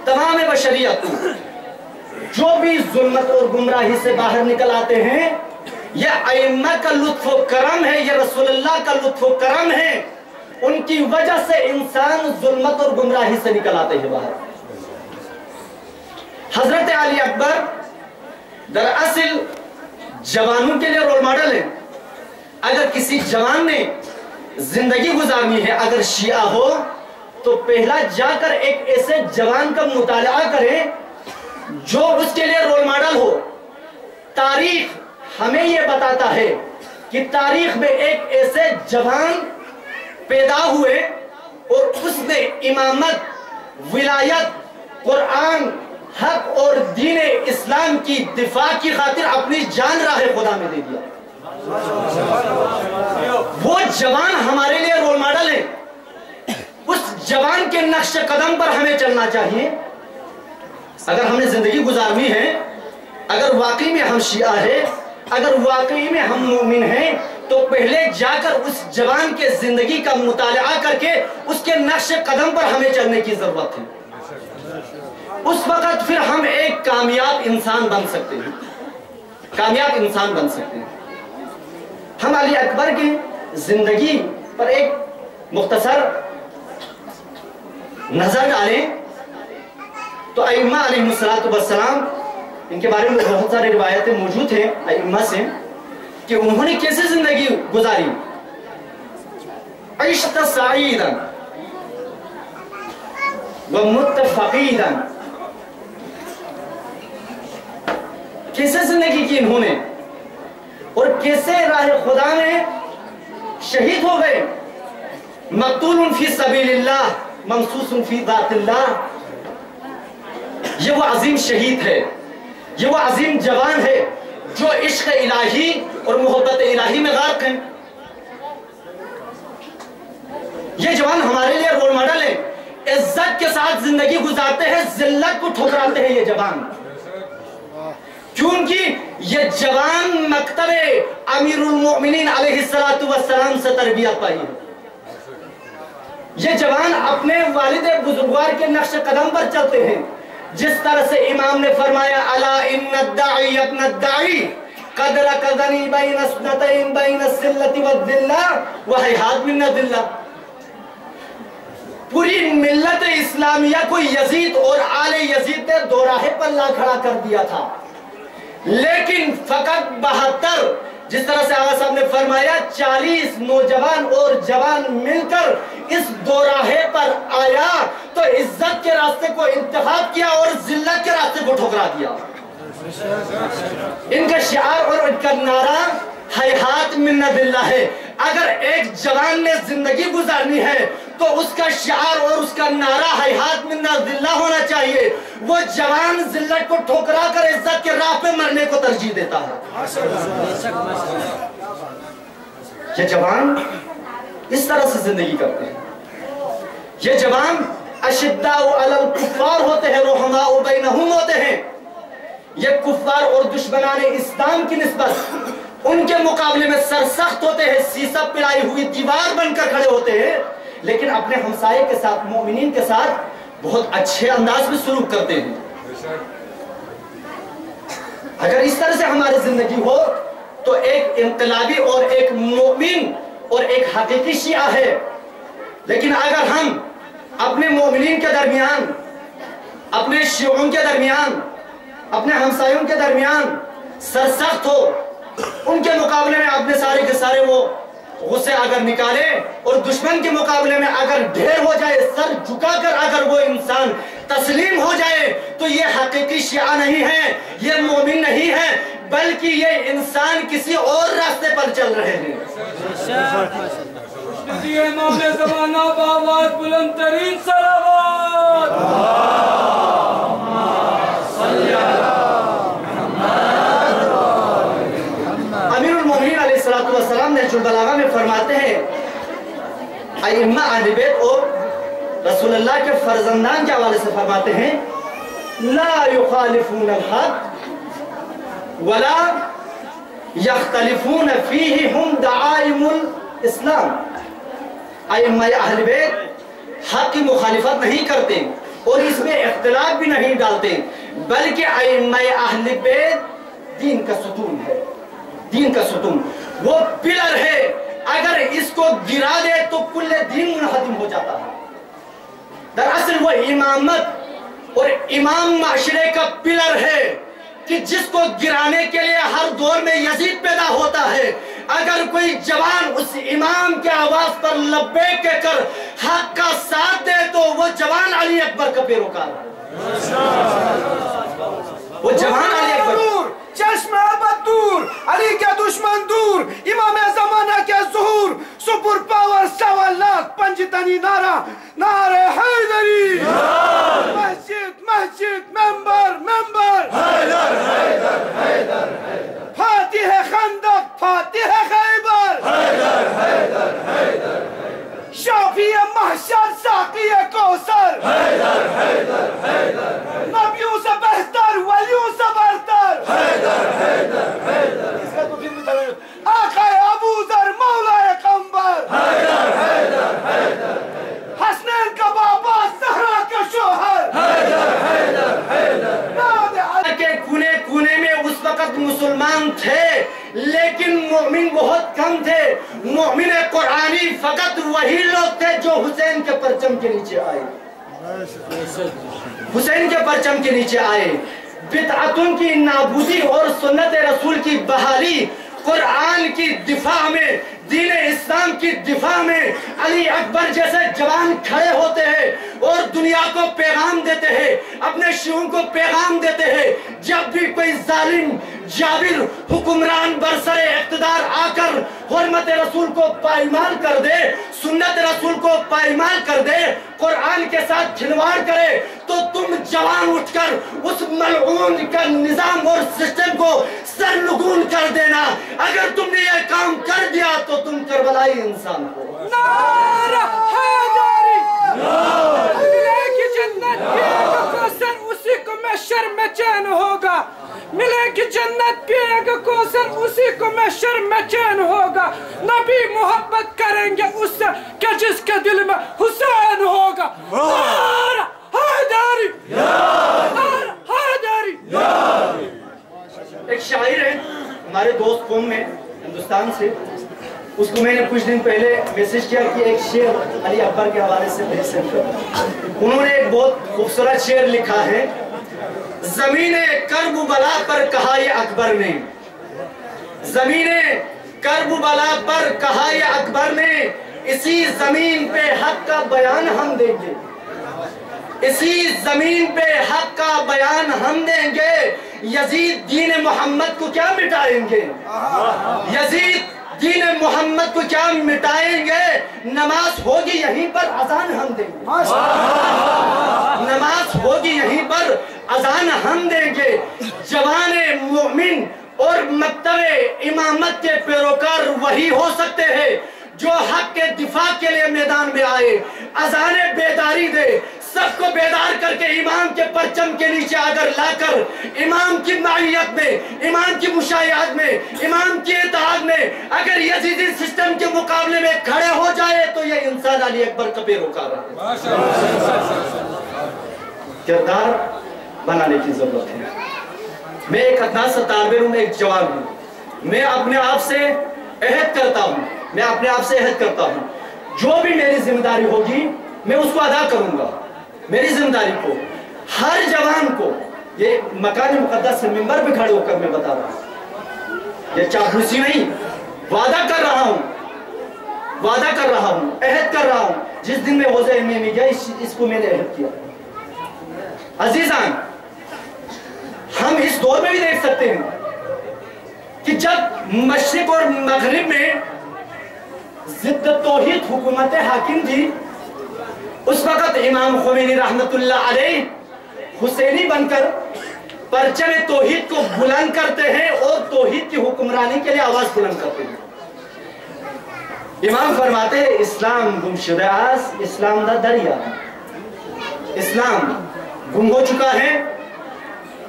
तमाम बशरियत जो भी जुल्मत और गुमराही से बाहर निकल आते हैं, यह अइम्मा का लुत्फ व करम है, यह रसूलुल्लाह का लुत्फ व करम है। उनकी वजह से इंसान जुल्मत और गुमराही से निकल आते हैं बाहर। हजरत अली अकबर दरअसल जवानों के लिए रोल मॉडल है। अगर किसी जवान ने जिंदगी गुजारनी है, अगर शिया हो तो पहला जाकर एक ऐसे जवान का मुताला करें जो उसके लिए रोल मॉडल हो। तारीख हमें यह बताता है कि तारीख में एक ऐसे जवान पैदा हुए और उसने इमामत, विलायत, कुरान, हक और दीन इस्लाम की दिफा की खातिर अपनी जान राह खुदा में दे दिया। वो जवान हमारे लिए रोल मॉडल है। उस जवान के नक्श कदम पर हमें चलना चाहिए। अगर हमने जिंदगी गुजारनी है, अगर वाकई में हम शिया है, अगर वाकई में हम मोमिन हैं, तो पहले जाकर उस जवान के जिंदगी का मुताला करके उसके नक्श कदम पर हमें चलने की जरूरत है। उस वक्त फिर हम एक कामयाब इंसान बन सकते हैं, कामयाब इंसान बन सकते हैं। हम अली अकबर की जिंदगी पर एक मुख्तसर नजर डालें तो अइम्मा अलैहिस्सलातु वस्सलाम, इनके बारे में बहुत सारी रिवायतें मौजूद हैं अइम्मा से कि उन्होंने कैसे जिंदगी गुजारी। इश्क़ सईदन व मुत्तफ़क़ीदन, कैसे जिंदगी की इन्होंने और कैसे राह खुदा में शहीद हो गए। मक़तूलुन फ़ी सबीलिल्लाह ममसूसून फ़ी ज़ातिल्लाह, ये वो अजीम शहीद है, ये वो अजीम जवान है जो इश्क इलाही और मोहब्बत इलाही में गार्क हैं। ये जवान हमारे लिए रोल मॉडल है। इज्जत के साथ जिंदगी गुजारते हैं, जिल्लत को ठुकराते हैं ये जवान, क्योंकि ये जवान मकतबे अमीरुल मोमिनीन अलैहिस्सलातु वस्सलाम से तरबियत पाई है। ये जवान अपने वालिद बुजुर्गवार के नक्श कदम पर चलते हैं। जिस तरह से इमाम ने फरमाया अला इन्नद्दाई अपनद्दाई कदरा कदनी बैन अस्नतैन बैन सिल्लति वद्दिल्ला व हैहात मिन दिल्ला। पूरी मिल्लत इस्लामिया को यजीद और आले यजीद ने दो राहे पर ला खड़ा कर दिया था, लेकिन फकत 72, जिस तरह से आगा साहब ने फरमाया 40 नौजवान और जवान मिलकर इस दो राहे पर आया तो इज्जत के रास्ते को इंतखाब किया और जिल्लत के रास्ते को ठुकरा दिया। इनका शिआर और इनका नारा हैहात मिन दिल्ला है। अगर एक जवान ने जिंदगी गुजारनी है तो उसका शिआर और उसका नारा हैहात मिन दिल्ला होना चाहिए। वो जवान जिल्लत को ठुकरा कर इज्जत के राह पे मरने को तरजीह देता है। ये जवान इस तरह से जिंदगी करते हैं। ये जवान अशिद्दाउ अलल कुफ्फार होते हैं, रुहमाउ बैनहुम होते हैं। ये कुफ्फार और दुश्मनाने इस्लाम की निस्बत उनके मुकाबले में सरसख्त होते हैं, सीसा पिलाई हुई दीवार बनकर खड़े होते हैं, लेकिन अपने हमसाये के साथ, मोमिनीन के साथ बहुत अच्छे अंदाज में सलूक करते हैं। अगर इस तरह से हमारी जिंदगी हो तो एक इनकलाबी और एक मोमिन और एक हकीकी शिया है। लेकिन अगर हम अपने मोमिनीन के दरमियान, अपने शियों के दरमियान, अपने हमसायों के दरमियान सरसख्त हो, उनके मुकाबले में अपने सारे के सारे वो गुस्से अगर निकाले और दुश्मन के मुकाबले में अगर ढेर हो जाए, सर झुकाकर अगर वो इंसान तस्लीम हो जाए, तो ये हकीकी शिया नहीं है, ये मोमिन नहीं है, बल्कि ये इंसान किसी और रास्ते पर चल रहे हैं। ज़माना बावाज़ बुलंद तरीन सलावत। नहजुल बलागा में फरमाते हैं अइम्मा अहले बैत और रसूलुल्लाह के फर्जंदान के हवाले से फरमाते हैं ला युखालिफून अल-हक वला यख्तलिफून फीही हुम दआइमुल इस्लाम। अइम्मा अहले बैत हक की मुखालिफत नहीं करते और इसमें इख्तिलाफ भी नहीं डालते, बल्कि अइम्मा अहले बैत दीन का सुतून है, दीन का सुतून, वो पिलर है। अगर इसको गिरा दे तो कुल्ले दीन मुनहदिम हो जाता है। दरअसल वो इमामत और इमाम माशरे का पिलर है कि जिसको गिराने के लिए हर दौर में यजीद पैदा होता है। अगर कोई जवान उस इमाम के आवाज पर लब्बैक कहकर हक का साथ दे तो वो जवान अली अकबर का पैरोकार है। वो जवान अली अकबर, चश्मा अबद दूर, अली के दुश्मन दूर, इमाम ज़माना के ज़ुहूर, सुपर पावर 1.25 लाख पंजतनी नारा, नारे हैदरी, मस्जिद मस्जिद, member member, Haider Haider Haider, Fatih खंदक, Fatih Khyber, Haider Haider Haider, Shafi महशर, साकी कौसर, हैदर हैदर हैदर, नबियों से बेहतर, वलियों से बरतर, हैदर हैदर हैदर, आका अबू ज़र मौलाए कम्बर, हैदर हैदर हैदर, हसनैन का बाबा, ज़हरा का शोहर, हैदर हैदर हैदर। के कोने कोने में उस वक्त मुसलमान थे, लेकिन मोमिन बहुत कम थे। मोमिन कुरानी फकत वही लोग थे जो हुसैन के परचम के नीचे आए, हुसैन के परचम के नीचे आए। बिदअतों की नाबूदी और सुन्नत रसूल की बहाली, कुरान की दिफा में, दीन इस्लाम की दिफा में अली अकबर जैसे जवान खड़े होते हैं और दुनिया को पैगाम देते हैं, अपने शियों को पैगाम देते हैं। जब भी कोई जालिम जाबिर हुक्मरान बरसरे इख्तिदार आकर हुर्मत रसूल को पायमाल कर दे, सुन्नत रसूल को पायमाल कर दे, कुरान के साथ खिलवाड़ करे, तो तुम जवान उठकर उस मलऊन का निजाम और सिस्टम को सरनगून कर देना। अगर तुमने यह काम कर दिया तो तुम करबलाई इंसान हो। नारा हैदरी, मिलेगी जन्नत पिएगा कौसर, उसी को महशर में चैन होगा। मिलेगी जन्नत पिएगा कौसर, उसी को महशर में चैन होगा। नबी मोहब्बत करेंगे उससे कि जिसके दिल में हुसैन होगा। नारा हैदरी, नारा हैदरी। एक शायर है हमारे दोस्त कौम में हिंदुस्तान से, उसको मैंने कुछ दिन पहले मैसेज किया कि एक शेर अली अकबर के हवाले से भेज सकते। उन्होंने एक बहुत खूबसूरत शेर लिखा है, ज़मीने कर्बला पर कहा ये अकबर ने, ज़मीने कर्बला पर कहा ये अकबर ने, इसी जमीन पे हक का बयान हम देंगे, इसी जमीन पे हक का बयान हम देंगे। यजीद दीन मोहम्मद को क्या मिटाएंगे, यजीद दीन मोहम्मद को क्या मिटाएंगे। नमाज होगी यहीं पर अजान हम देंगे, नमाज होगी यहीं पर अजान हम देंगे। जवाने मोमिन और मक्तबे इमामत के पैरोकार वही हो सकते हैं जो हक के दिफा के लिए मैदान में आए, अजाने बेदारी दे, सबको बेदार करके इमाम के परचम के नीचे अगर लाकर इमाम की माहियत में, इमाम की मुशाहियत में, इमाम की इताअत में अगर यजीदी सिस्टम के मुकाबले में खड़े हो जाए तो ये इंसान अली अकबर का पैरोकार है। किरदार बनाने की जरूरत है। मैं एक अदना सा तालिब इल्म, एक जवान हूँ। मैं अपने आप से अहद करता हूँ, मैं अपने आप से अहद करता हूँ, जो भी मेरी जिम्मेदारी होगी मैं उसको अदा करूंगा। मेरी जिम्मेदारी को हर जवान को, ये मकान मुकद्दस मिंबर पे खड़े होकर मैं बता रहा हूँ, ये चापलूसी नहीं, वादा कर रहा हूँ, वादा कर रहा हूँ, अहद कर रहा हूँ। जिस दिन मैं होज़े में गया इसको मैंने अहद किया। अजीजान, हम इस दौर में भी देख सकते हैं कि जब मशरिक और मगरिब में जिद्द तौहीद हुकूमत हाकिम थी, उस वक्त इमाम खुमैनी रहमतुल्लाह अलैह हुसैनी बनकर परचम तौहीद को बुलंद करते हैं और तौहीद की हुक्मरानी के लिए आवाज बुलंद करते हैं। इमाम फरमाते हैं इस्लाम गुमशुदा आस, इस्लाम दा दरिया। इस्लाम गुम हो चुका है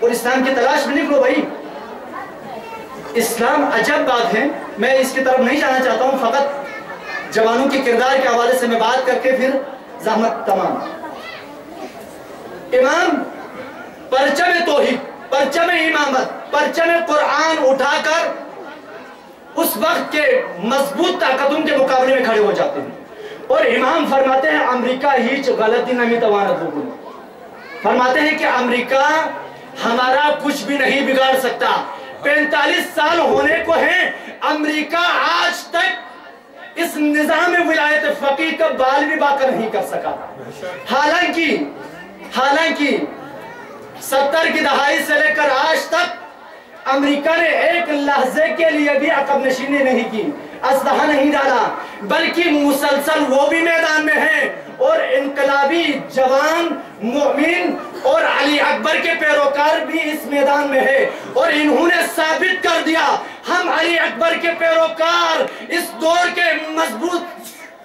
और इस्लाम की तलाश में निकलो भाई। इस्लाम अजब बात है, मैं इसकी तरफ नहीं जाना चाहता हूं, फकत जवानों के किरदार के हवाले से मैं बात करके फिर जहमत तमाम। इमाम परचम तौहीद, परचम इमामत, परचम कुरान उठाकर उस वक्त के मजबूत ताकतों के मुकाबले में खड़े हो जाते हैं। और इमाम फरमाते हैं अमेरिका ही गलती नमी तवानत हो, फरमाते हैं कि अमेरिका हमारा कुछ भी नहीं बिगाड़ सकता। 45 साल होने को हैं, अमेरिका आज तक इस निजाम विलायत फकीह का बाल भी बाकर नहीं कर सका। हालांकि 70 की दहाई से लेकर आज तक अमेरिका ने एक लहजे के लिए भी अकब नशीनी नहीं की, असलहा नहीं डाला, बल्कि मुसलसल वो भी मैदान में है और इनकलाबी जवान मोमिन और अली अकबर के पैरोकार भी इस मैदान में है। और इन्होंने साबित कर दिया हम अली अकबर के पैरोकार इस दौर के मजबूत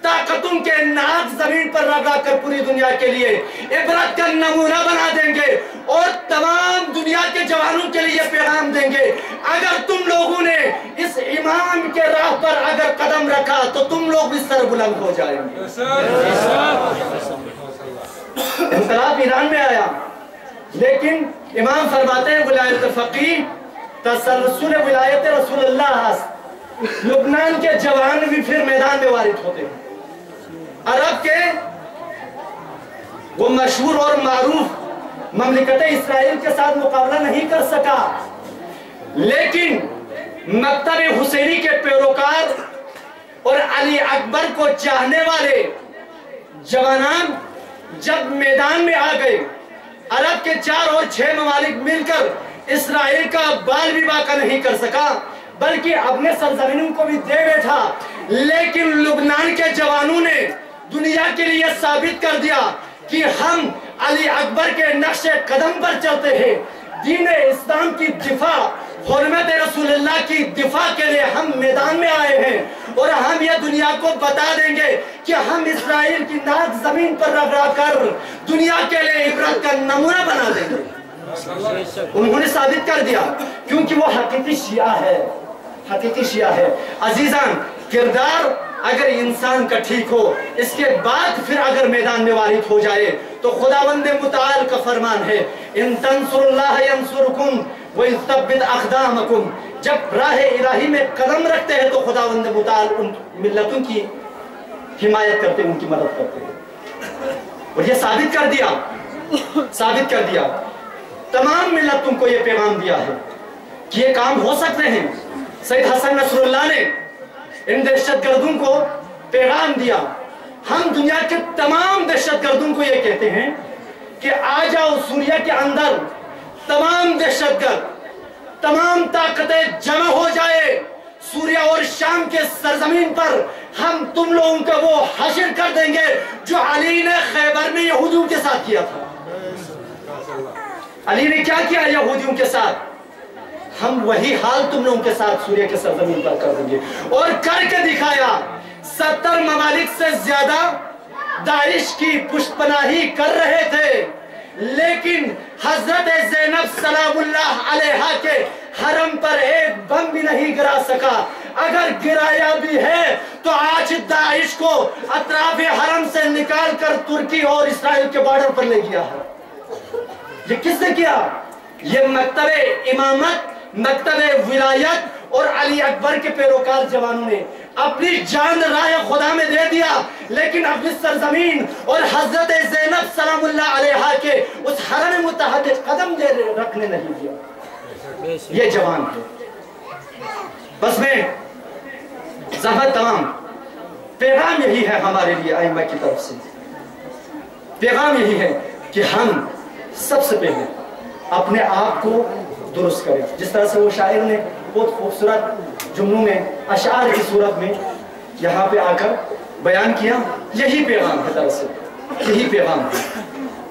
ताकतों के नाक जमीन पर लगा कर पूरी दुनिया के लिए इबरत का नमूना बना देंगे और तमाम दुनिया के जवानों के लिए पैगाम देंगे। अगर तुम लोगों ने इस इमाम के राह पर अगर कदम रखा तो तुम लोग भी सरबुलंद हो जाएंगे। इंकलाब ईरान में आया, लेकिन इमाम फरमाते हैं विलायत फकीह तसल्सुल विलायत रसूलुल्लाह, लुबनान के जवान भी फिर मैदान में वारिद होते हैं। अरब के वो मशहूर और मारूफ ममलिकत इस्राइल के साथ मुकाबला नहीं कर सका, लेकिन मकतब हुसैनी के पैरोकार और अली अकबर को चाहने वाले जवानान जब मैदान में आ गए, अरब के 4 और 6 ममालिक मिलकर इस्राइल का बाल भी बाका नहीं कर सका, बल्कि अपने सरजमीनों को भी दे बैठा। लेकिन लुबनान के जवानों ने दुनिया के लिए साबित कर दिया कि हम अली अकबर के नक्शे कदम पर चलते हैं। दीन इस्लाम की दिफा, हुर्मत रसूलुल्लाह की दिफा के लिए हम मैदान में आए हैं और हम यह दुनिया को बता देंगे कि हम इस्राइल की नाक जमीन पर रगड़ा कर दुनिया के लिए इबरत का नमूना बना देंगे। उन्होंने साबित कर दिया, क्योंकि वो हकीकी शिया है, हकीकी शिया है। अजीजान, किरदार अगर इंसान का ठीक हो, इसके बाद फिर अगर मैदान में वारिद हो जाए तो खुदावंद मुताल का फरमान है, इन तंसुरुल्लाह यंसुरकुम व युसब्बित अक़दामकुम। जब राह इलाही में कदम रखते हैं तो खुदावंद मुताल उन मिल्लतों की हिमायत करते हैं, उनकी मदद करते हैं। और ये साबित कर दिया तमाम मिल्लतों को ये पैगाम दिया है कि ये काम हो सकते हैं। सैयद हसन नसरुल्लाह ने इन दहशतगर्दों को पैगाम दिया। हम दुनिया के तमाम दहशतगर्दों को ये कहते हैं कि आ जाओ सूरिया के अंदर, तमाम दहशतगर्द, तमाम ताकतें जमा हो जाए सूरिया और शाम के सरजमीन पर, हम तुम लोगों का वो हासिल कर देंगे जो अली ने खैबर में यहूदियों के साथ किया था। अली ने क्या किया यहूदियों के साथ, हम वही हाल तुम लोगों के साथ सूर्य के सरजमीन पर कर देंगे। और करके दिखाया। 70 ममालिक से ज्यादा दाइश की पुष्टपनाही कर रहे थे, लेकिन हजरत ज़ैनब सलामुल्लाह अलैहा के हरम पर एक बम भी नहीं गिरा सका। अगर गिराया भी है तो आज दाइश को अतराफ हरम से निकाल कर तुर्की और इसराइल के बॉर्डर पर ले गया है। ये किसने किया? ये मकतबे इमामत, मकतबे विलायत और अली अकबर के पैरोकार जवानों ने अपनी जान राह खुदा में दे दिया, लेकिन अपनी सरजमीन और हजरत ज़ैनब सलामुल्लाह अलैहा के उस हरम मुतहद कदम दे रखने नहीं दिया। ये जवान थे। बस में ज़हमत तमाम पैगाम यही है हमारे लिए आइम्मा की तरफ से। पैगाम यही है कि हम सबसे पहले अपने आप को दुरुस्त करें। जिस तरह से वो शायर ने बहुत खूबसूरत जुमलों में अशार की सूरत में यहाँ पे आकर बयान किया, यही पैगाम है। दरअसल यही पैगाम है,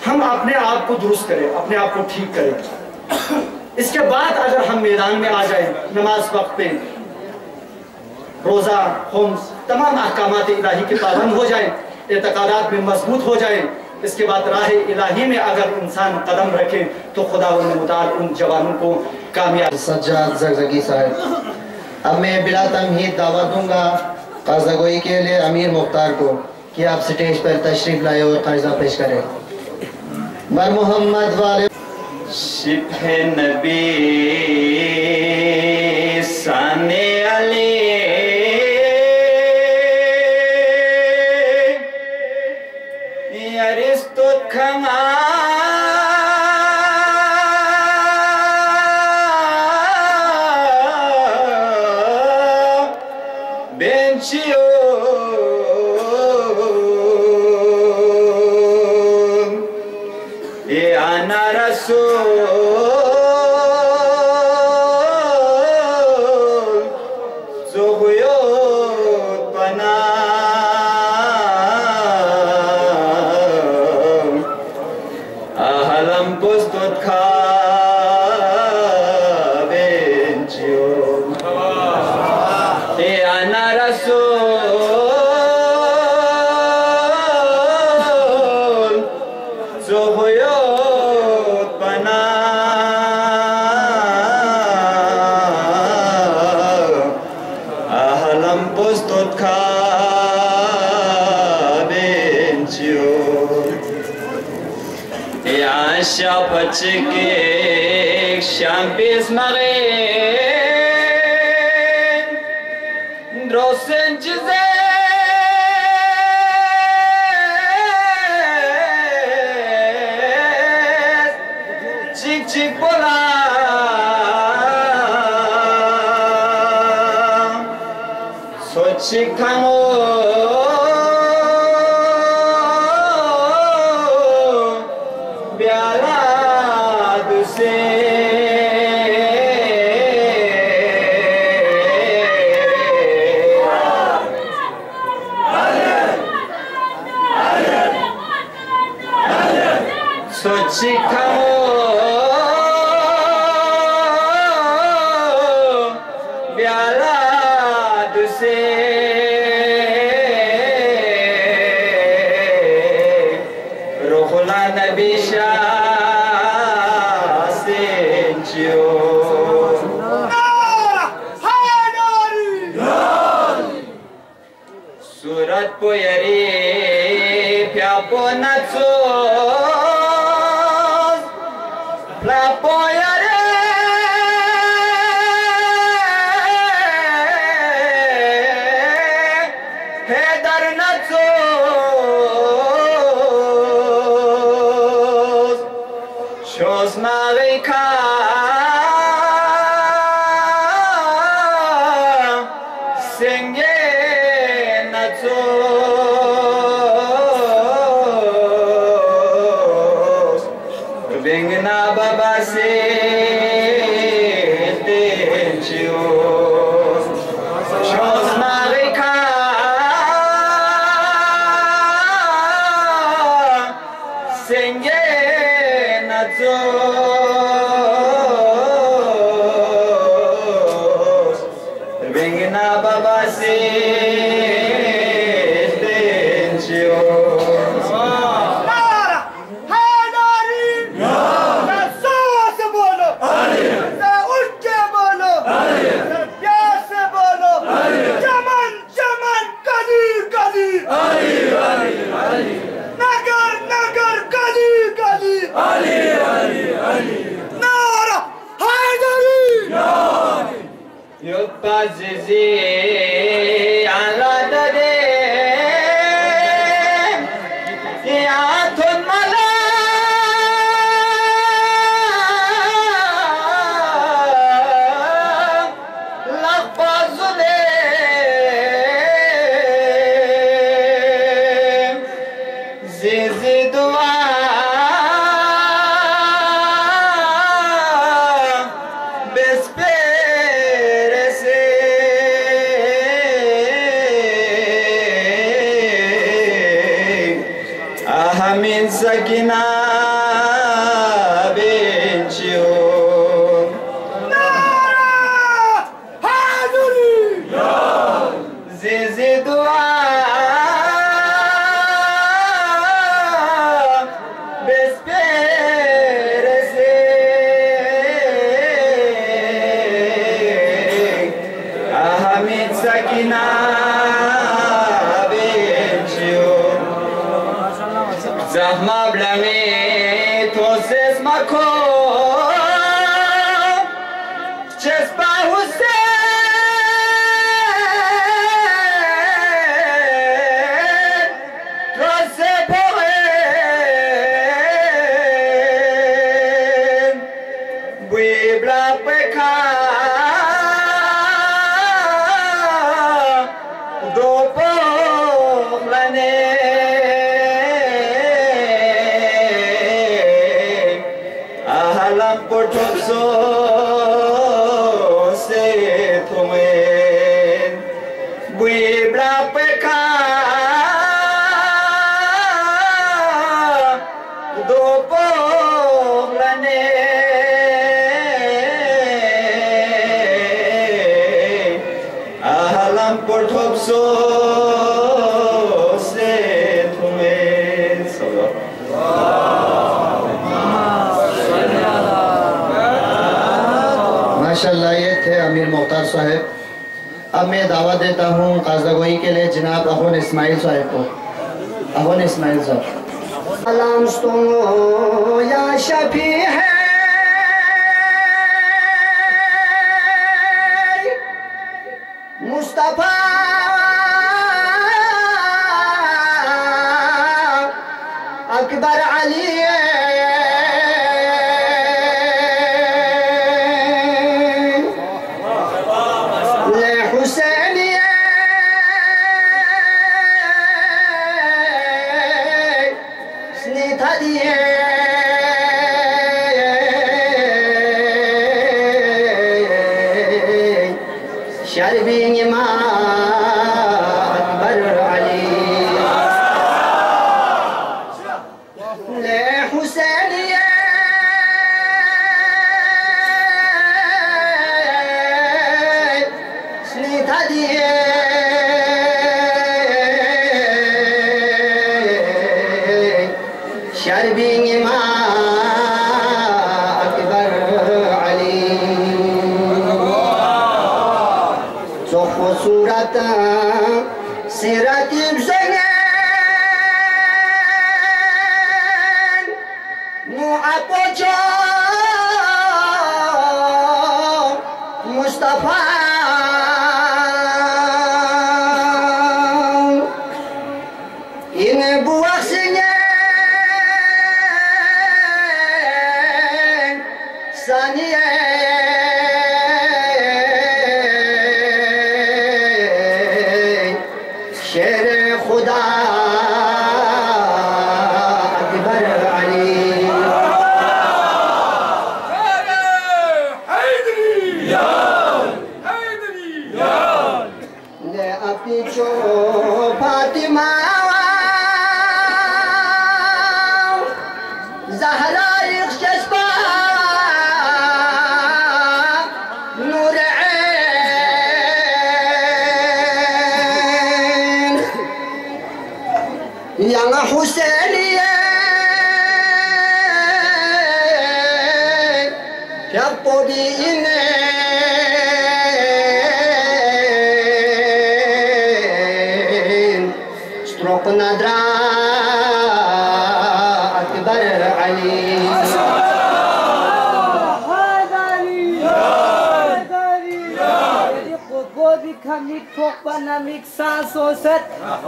हम अपने आप को दुरुस्त करें, अपने आप को ठीक करें। इसके बाद अगर हम मैदान में आ जाए नमाज वक्त पे, रोज़ा खुम्स तमाम अहकामात इलाही के पाबंद हो जाए, एतक़ादात में मजबूत हो जाए। इसके बाद राह इलाही में अगर इंसान कदम रखे तो खुदा मुताल उन जवानों को कामयाब। सज्जाद ज़गज़गी साहब, अब मैं बिला तमहीद दावत दूंगा क़र्ज़गोई के लिए अमीर मुख्तार को कि आप स्टेज पर तशरीफ लाए और कर्जा पेश करें। बर मोहम्मद वाले शिफ़े नबी साने अली अरिस्तो खमा बेंचियो ये आना रसूल ज़ुहयोत बना ahlam postut khabencio e ana rasul zuhuyot bana ahlam postut khabencio Asha pachike shampis mare drosen chize chik chik bola so chik thango Surat poyari piapo natso la poyare hedar natso shos marika senge Bengna baba se tenchio shos marika senge nazo Bengna baba se tenchio Zizi ala dade ya thon mala lafazule zizi dua Amin sakina benchio Nara Haduri سكينة بينشيو زحمة بلاني توسس مكو جسبا حسين توسس بوين بوي بلا بكا माशाल्लाह ये थे अमीर मुख्तार साहब। अब मैं दावत देता हूँ काज़ागोई के लिए जनाब अखुन इस्माइल साहब को। अखुन इस्माइल साहब। सलाम तुम या शफी है मुस्तफा अकबर अली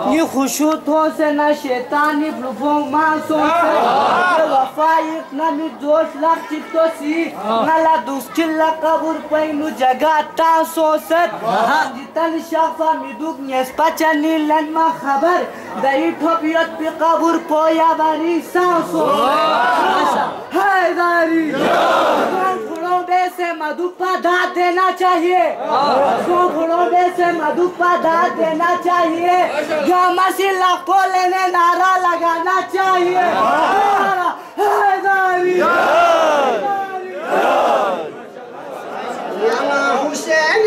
ये खुशूत हो से ना शैतानी ब्लुफोंग मांसो से ये वफाइक ना मी जोश लग चित्तो सी ना ला दुस्किल्ला कबूर पैनु जगह तासो से जितन शाफा मिदुक नेस पचनी लन मा खबर दई ठोपियत पे कबूर पोया बारी सांसो हैदारी से मधुपा दाद देना चाहिए, से मधुपा दाद देना चाहिए, मसी लाखों लेने नारा लगाना चाहिए। हुसैन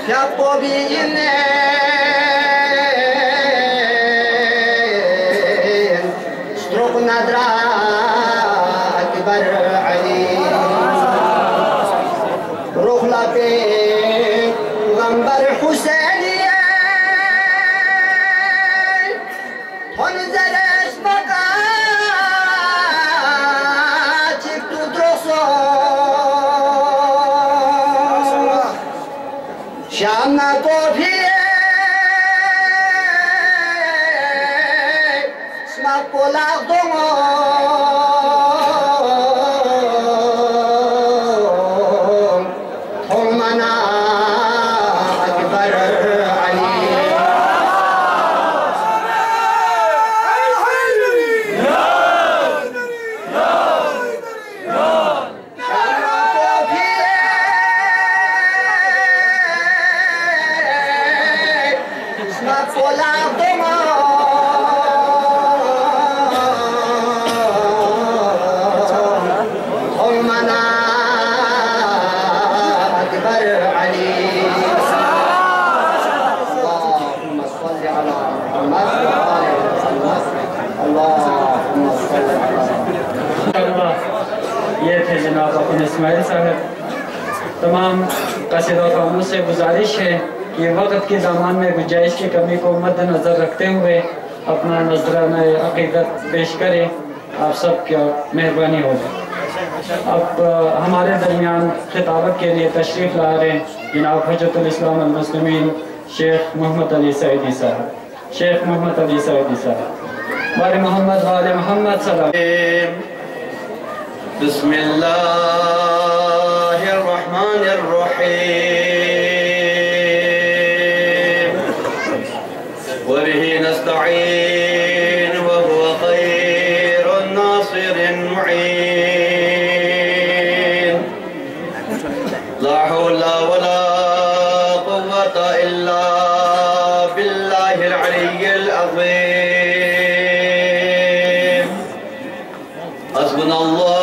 क्या भी پیغمبر حسینیه تون زرش بقا چک تو درسو شام نا توفیه سمک پولاق دومو इस्माइल साहब तमाम कसीदों का मुझसे गुजारिश है कि वक्त के ज़मान में गुंजाइश की कमी को मद्देनज़र रखते हुए अपना नजराना अक़ीदत पेश करें। आप सब क्या मेहरबानी होगी। अब हमारे दरमियान खिताबत के लिए तशरीफ़ ला रहे हैं जनाब हजरतुल इस्लाम अल मुस्लिमीन शेख मोहम्मद अली सईदी साहब। शेख मोहम्मद अली सईदी साहब वाले मोहम्मद सल्लल्लाहु बिस्मिल्लाहिर्रहमानिर्रहीम वबिही नस्तईन वहुवा खैरुन नासिरिन मुईन ला हौला वला कुव्वता इल्ला बिल्लाहिल अलिय्यिल अज़ीम हस्बुनल्लाह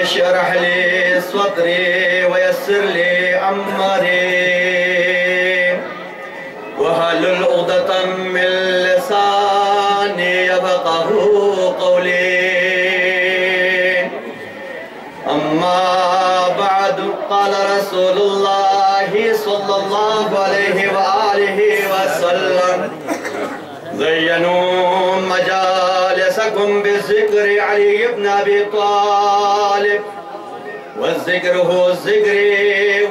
اشرح لي صدري ويسر لي امري واحلل عقدة من لساني يفقهوا قولي اما بعد قال رسول الله صلى الله عليه واله وسلم زينوا مجالسكم بالذكر علي بن ابي طالب والذكر هو الذكر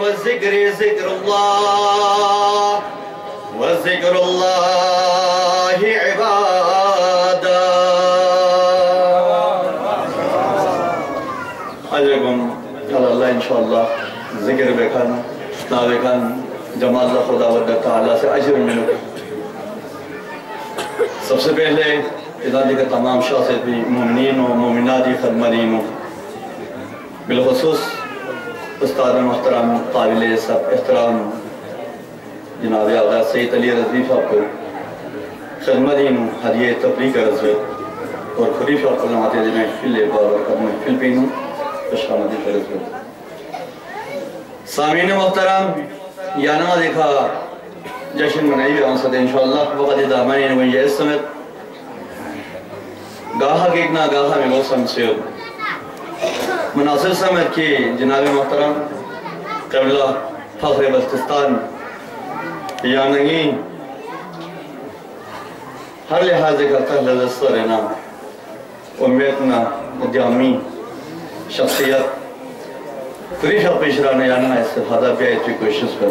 والذكر ذكر الله وذكر الله عباده عليكم على الله ان شاء الله ذكر بكان ناوكان जमात खुदा वद ताला से अजर मिलो। सबसे पहले इदारे के तमाम शासिदी मोमिनीन और मोमिनाती खदमतीन बिलखुसूस उस्ताद मोहतरम काबिल सब एहतराम जनाब आगा सैयद अली रज़वी साहब को खदमतीन हदिये तबलीग अर्ज़ और खुदी साहब को नमाते दिन महफिल बाबरकत महफिल पीनू खुशामदी अर्ज़ सामीन मोहतरम याना देखा जश्न मनाई आंसद इंशाअल्लाह वक़्त दामन व यस्मत गाहा गेगना गाहा में मौसम से मुनासिब समझ के जनाब मोहतरम क़िबला फ़ख्र बल्तिस्तान यानगी हर लिहाज करता लज़्ज़त उम्मीदना जामी शख्सियत करीशा पेशराना याना इस्तिफ़ादा पे की कोशिश कर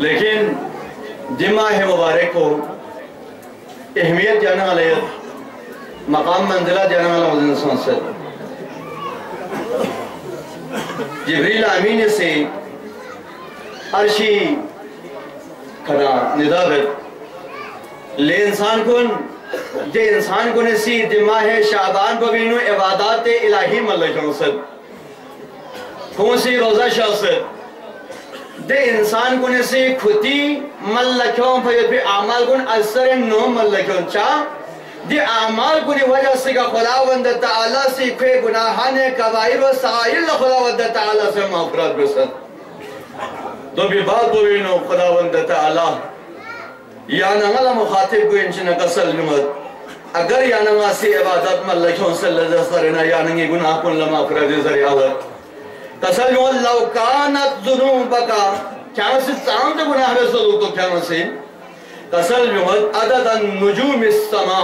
लेकिन जिम्मा है मुबारक को अहमियत जाना वाले मकाम मंजिला जाना वाला इंसान से जिब्रील अमीन से अर्शी खना निदाबत ले इंसान को जे इंसान को नसी जिम्मा है शाबान बबीनो इबादत इलाही मल्लकों से कौन सी रोज़ा शासत दे इंसान को नसी खुदी मल्लकों पर आमाल को असर नो मल्लकों चा दे आमाल को वजह से का खुदावंद ताला से कोई गुनाहाने कबाइर व सगाइर खुदावंद ताला से माफ़रत बसत तो भी बात बोलिनो खुदावंद ताला या नंगला मुखातिब को इंचना कसल जुमत अगर या नंगा से इबादत में लखों से लजसरना या नंगे गुनाह कुन लमा फरज जरियावत कसल जुमत लव कानत जुनूबका क्या से चांद गुनाह रसूल तो क्या से कसल जुमत अदद नुजूम इस्समा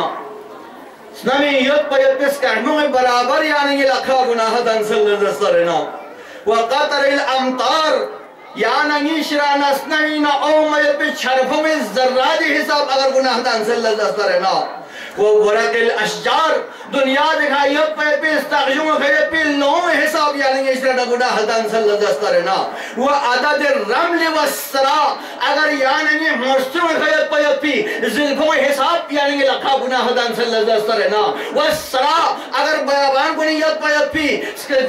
स्नमी यत पयत कहमों में बराबर या नंगे लखा गुनाह दंसल लजसरना वक़तर इल अमतार या नंगी शराना स्नमी ना ओ मयत पे शरफों में जर्रादी हिसाब अगर गुनाह दंसल लजसरना वो वरक़िल अशजार दुनिया दिखाई पे इस्ताग़ियों में पे लोम हिसाब यानी इस तरह गुनाह हदन सल्लल्लाहु अलैहि ना वो अदद रमल व सरा अगर यानी मस्ती में पे ज़िल्फ़ों में हिसाब यानी लखा गुनाह हदन सल्लल्लाहु अलैहि ना वो सरा अगर बयान को नियत पे इसके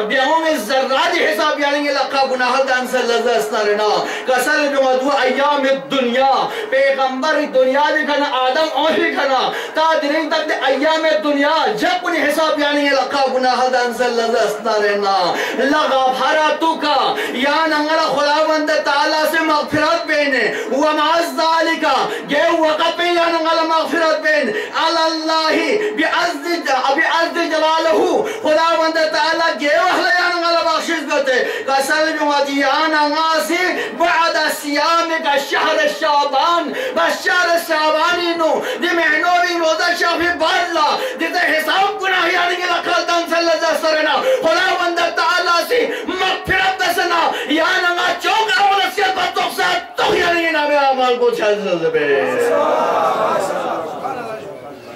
बियाहों में ज़र्रादी हिसाब यानी लखा गुनाह हदन सल्लल्लाहु अलैहि ना कसर जो मधु अय्याम दुनिया पैगंबर दुनिया दिखाना आदम और भी खाना तादरीन तक अय्याम दुनिया जब उन्हें हिसाब यानी ये लखा गुनाह दंसल लजस्तारेना लगा भरातु का या नंगला खुदावंद ताला से मगफिरत बेने व माज़ालिका ये वक़्त पे या नंगला मगफिरत बेन अल्लाही बिअज़्ज़ जलालहू खुदावंद ताला ये वहला या नंगला बख्शिश करते कसल जुमती या नंगासी बाद सियाम का शहर शाबान बशर शाबानी नो दि महीनों भी रोज़ा शाफी बारला जिसे हिसाब गुनाह यानी कि लखल दंसल लजसरना खुदावंद ताला से मगफिरत दसना या नंगा चौक अवलसियत बतों से तो यानी कि नामे अमाल को छाज़ ज़बे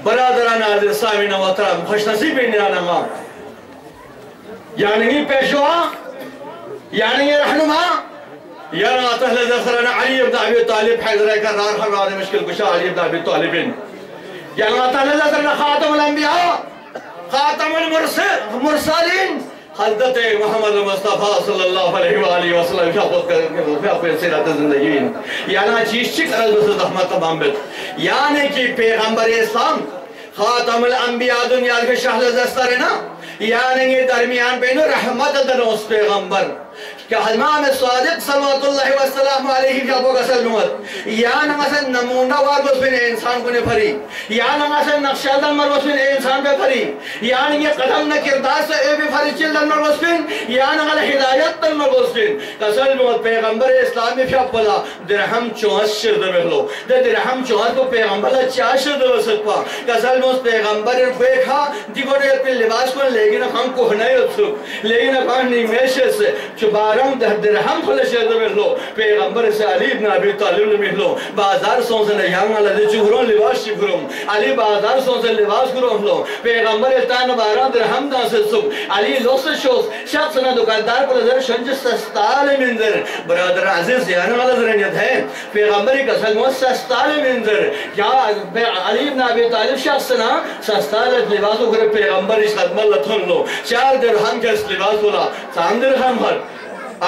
बरादरान आज़ सामिन व तरम खुशनसीब इन नंगा यानी कि पेशवा यानी कि रहनुमा याना तहल ज़खरना अली इब्न अबी तालिब हैदर का नार हमारे मुश्किल कुशा अली इब्न अबी तालिबिन याना तहल ज़खरना खातमुल अंबिया खातमुल मुरसलीन हज़रत मोहम्मद मुस्तफ़ा सल्लल्लाहु अलैहि वसल्लम क्या सीरत ज़िंदगी याना चीज़ रहमत तमाम बिल यानी कि पैगंबर इस्लाम खातमुल अंबिया दुनिया के शहर ज़स्तर ना यानी कि दरमियान बेनो रहमत दरोस पैगंबर क्या इमाम सादिक सल्लल्लाहु अलैहि वसल्लम का सल्लत या नमसन नमूना वार उसमें इंसान को ने भरी या नमसन नक्शा मर उसमें इंसान पे भरी यानी ये कदम न किरदार से ए भी भरी चिल्दन मर उसमें या नगल हिदायत तन मर उसमें कसल में पैगंबर इस्लाम में क्या बोला दिरहम 64 शिर्द में लो दे दिरहम 64 को पैगंबर 4 शिर्द हो सकता कसल में उस पैगंबर ने देखा दिगोरे पे लिबास को लेकिन हम को नहीं उत्सुक लेकिन हम निमेश से चुबारम दिरहम खुले शिर्द में लो पैगंबर से अली इब्न अबी तालिब में लो बाजार सों से यहां वाला दे चुगरों लिबास शिगरों अली बाजार सों से लिबास करो लो पैगंबर तान 12 दिरहम दा से सुख अली लोस शोस शख्स ना दुकानदार को नजर शंज सस्ताल मिंदर ब्रदर अजीज यानी वाला जरनियत है पैगंबर का सलमो सस्ताल मिंदर क्या अली इब्न अबी तालिब शख्स ना सस्ताल लिबास को पैगंबर इस खदमत लथन लो 4 दिरहम के लिबास बोला 3 दिरहम हर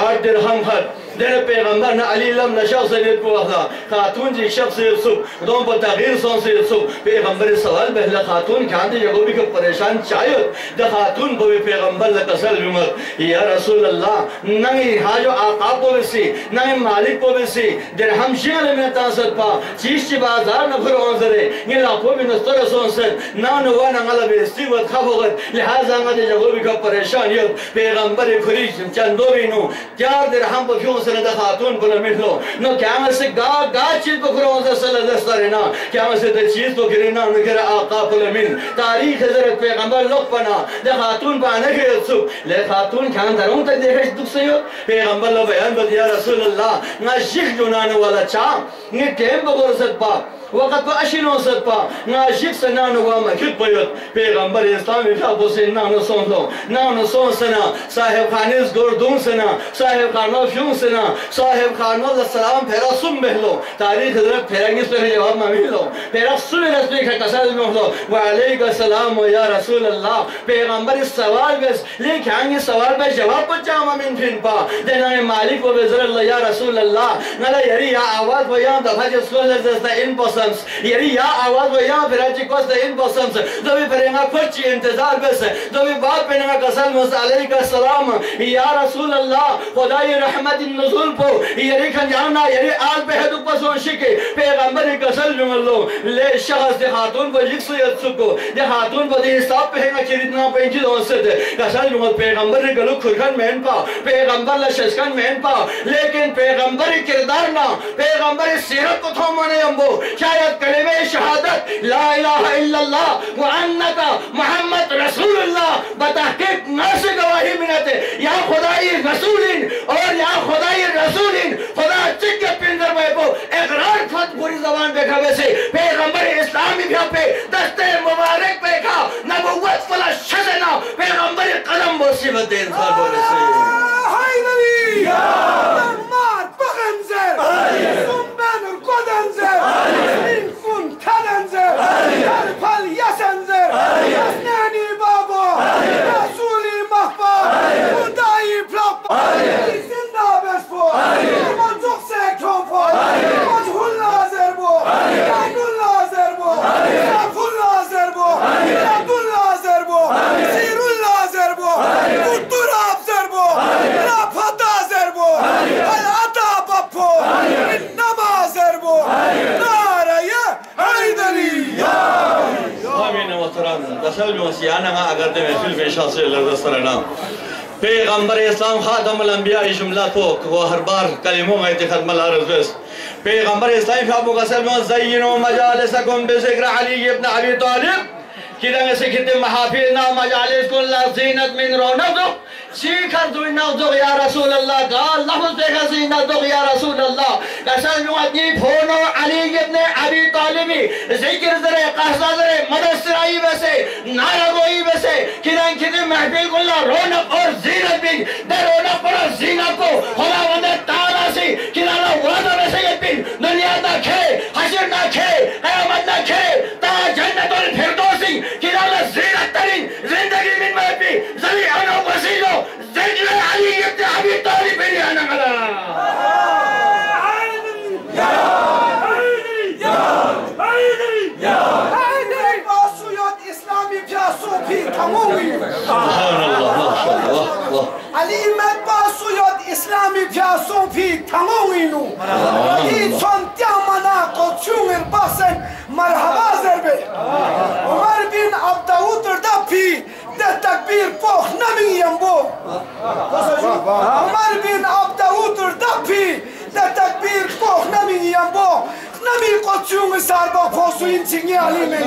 8 दिरहम हर देने पैगंबर ने अली लम नशा से लेत को वहाँ खातून जी शख्स से सुख दोनों पर तगीर सों से सुख पैगंबर सवाल पहला खातून क्या थे जगह भी परेशान चाहिए द खातून को भी पैगंबर ल कसल उमर या रसूल अल्लाह नहीं हाजो आका को भी सी नहीं मालिक को भी सी दिरहम शिगल में तासत पा चीज की बाजार न भरो अंजरे ये लाखों में नस्तर सों से ना नुवा नंगला बेस्ती व खबोगत लिहाजा अंगद जगह भी परेशान ये पैगंबर खुरी चंदो भी नो 4 दिरहम पर क्यों सनद खातून को मिलो नो क्या से गा चीज को करो से सलदस्तर ना क्या से द चीज तो गिरना न गिर आका को मिन तारीख हजरत पैगंबर लोग पना द खातून पाने के सुख ले खातून क्या दरों तक देखे दुख से पैगंबर लो बयान बदिया रसूल अल्लाह ना शिख जुनाने वाला चा ये टेम बगोर सत पा वक़्त पर अशीनों सत पा ना शिख से ना नुवा मखित पयत पैगंबर इस्लाम में क्या बोसे ना नो सोन लो ना नो सोन सना साहिब खानिस गोरदूं सना साहिब खानो फ्यूं सना साहिब खानो सलाम फेरा सुन बहलो तारीख हजरत फेरांगिस पे जवाब में मिलो फेरा सुन रस्ते का कसर में हो व अलैका सलाम या रसूल अल्लाह पैगंबर इस सवाल बस ले खाएंगे सवाल पे जवाब पचा मिन फिन पा देना मालिक व वज़र अल्लाह या रसूल अल्लाह नला यरी या आवाज बयान दफा जो सोल जस्ता इन पस बसम्स यरी या आवाज व या फिराची कोस इन बसम्स जो भी फरेंगा कुछ इंतजार बस जो भी बात पेनेगा कसम अलैका सलाम या रसूल अल्लाह खुदाई रहमत नज़ुल पो यरी खंजाना यरी आल पे है दुख पसों शिके पैगंबर कसम जुमलो ले शख्स दे खातून को जिक्सु यत्सुको दे खातून को दे हिसाब पे हैगा चिरितना पे इंची दोस्त कसम जुमल पैगंबर ने गलु खुरखन मेन पा पैगंबर ला शस्कन मेन पा लेकिन पैगंबर किरदार ना पैगंबर सीरत को थोमने अम्बो शायद कलिमे शहादत ला इलाहा इल्लल्लाह व अन्नका मोहम्मद रसूलुल्लाह बतहकीक नास गवाही मिलते या खुदाई रसूलिन और या खुदाई रसूलिन खुदा चिक पिंदर में को इकरार खत पूरी जबान पे खावे से पैगंबर इस्लामी भी पे दस्ते मुबारक पे खा नबुव्वत फला शजना पैगंबर कदम मुसीबत इंसान बोले से हाय नबी या मार बगंजर सुम्बन القدنزر إن كنت تنزر الفل يسنزر يسناني بابا رسولي مخبا وداي بلابا يسنا بسبو منطق سيكتون فو مجهول لازر بو يعدول لازر بو يعفول لازر بو يعدول لازر بو سيرول لازر بو والتراب زربو رابط زربو العطا بابو إنما زربو نارا يا حيدري آمين وترامنا دسل مسيانا अगर ते महफिल में शाह से लफ्ज़ सरना पैगंबर इस्लाम खातम الانبیاء जुमला तो वो हर बार कलिमों में इत्तिखाद मलारज़ पैगंबर इस्लाम फ़ाबु कसल में ज़य्यिनु मजालिसकुम बिज़िक्र अली इब्न अबी तालिब किधर से कितने महफिल ना मजालिस को ज़ीनत मिन रौनक सीखर दुनिया दो या रसूल अल्लाह का लफ्ज़ देखा सीना दो या रसूल अल्लाह कसम में अपनी फोनो अली इब्न अबी तालिबी ज़िक्र ज़रे क़हज़ा ज़रे मदरसाई वैसे नारागोई वैसे किधर महफिल को रौनक और ज़ीनत बिन दे रौनक और ज़ीनत को खुदावंद ताला से किधर वादा वैसे ये बिन दुनिया ना खे हशर ना खे क़यामत ना खे ता जन्नतुल फिरदौसी किधर ज़ीनत तरीन ज़िंदगी में महफिल ज़री अनो वसीलो ज़िक्र अली इब्न अबी तालिब ने आना करा Ali met basu yod islami piason pi tamonginu i çantamana koçunger basen merhaba zerbe Umar bin Abdavud da pi de takbir poh namiyem bo Umar bin Abdavud da pi de takbir poh namiyem bo Nami koçunger sarba posu inçinge Ali men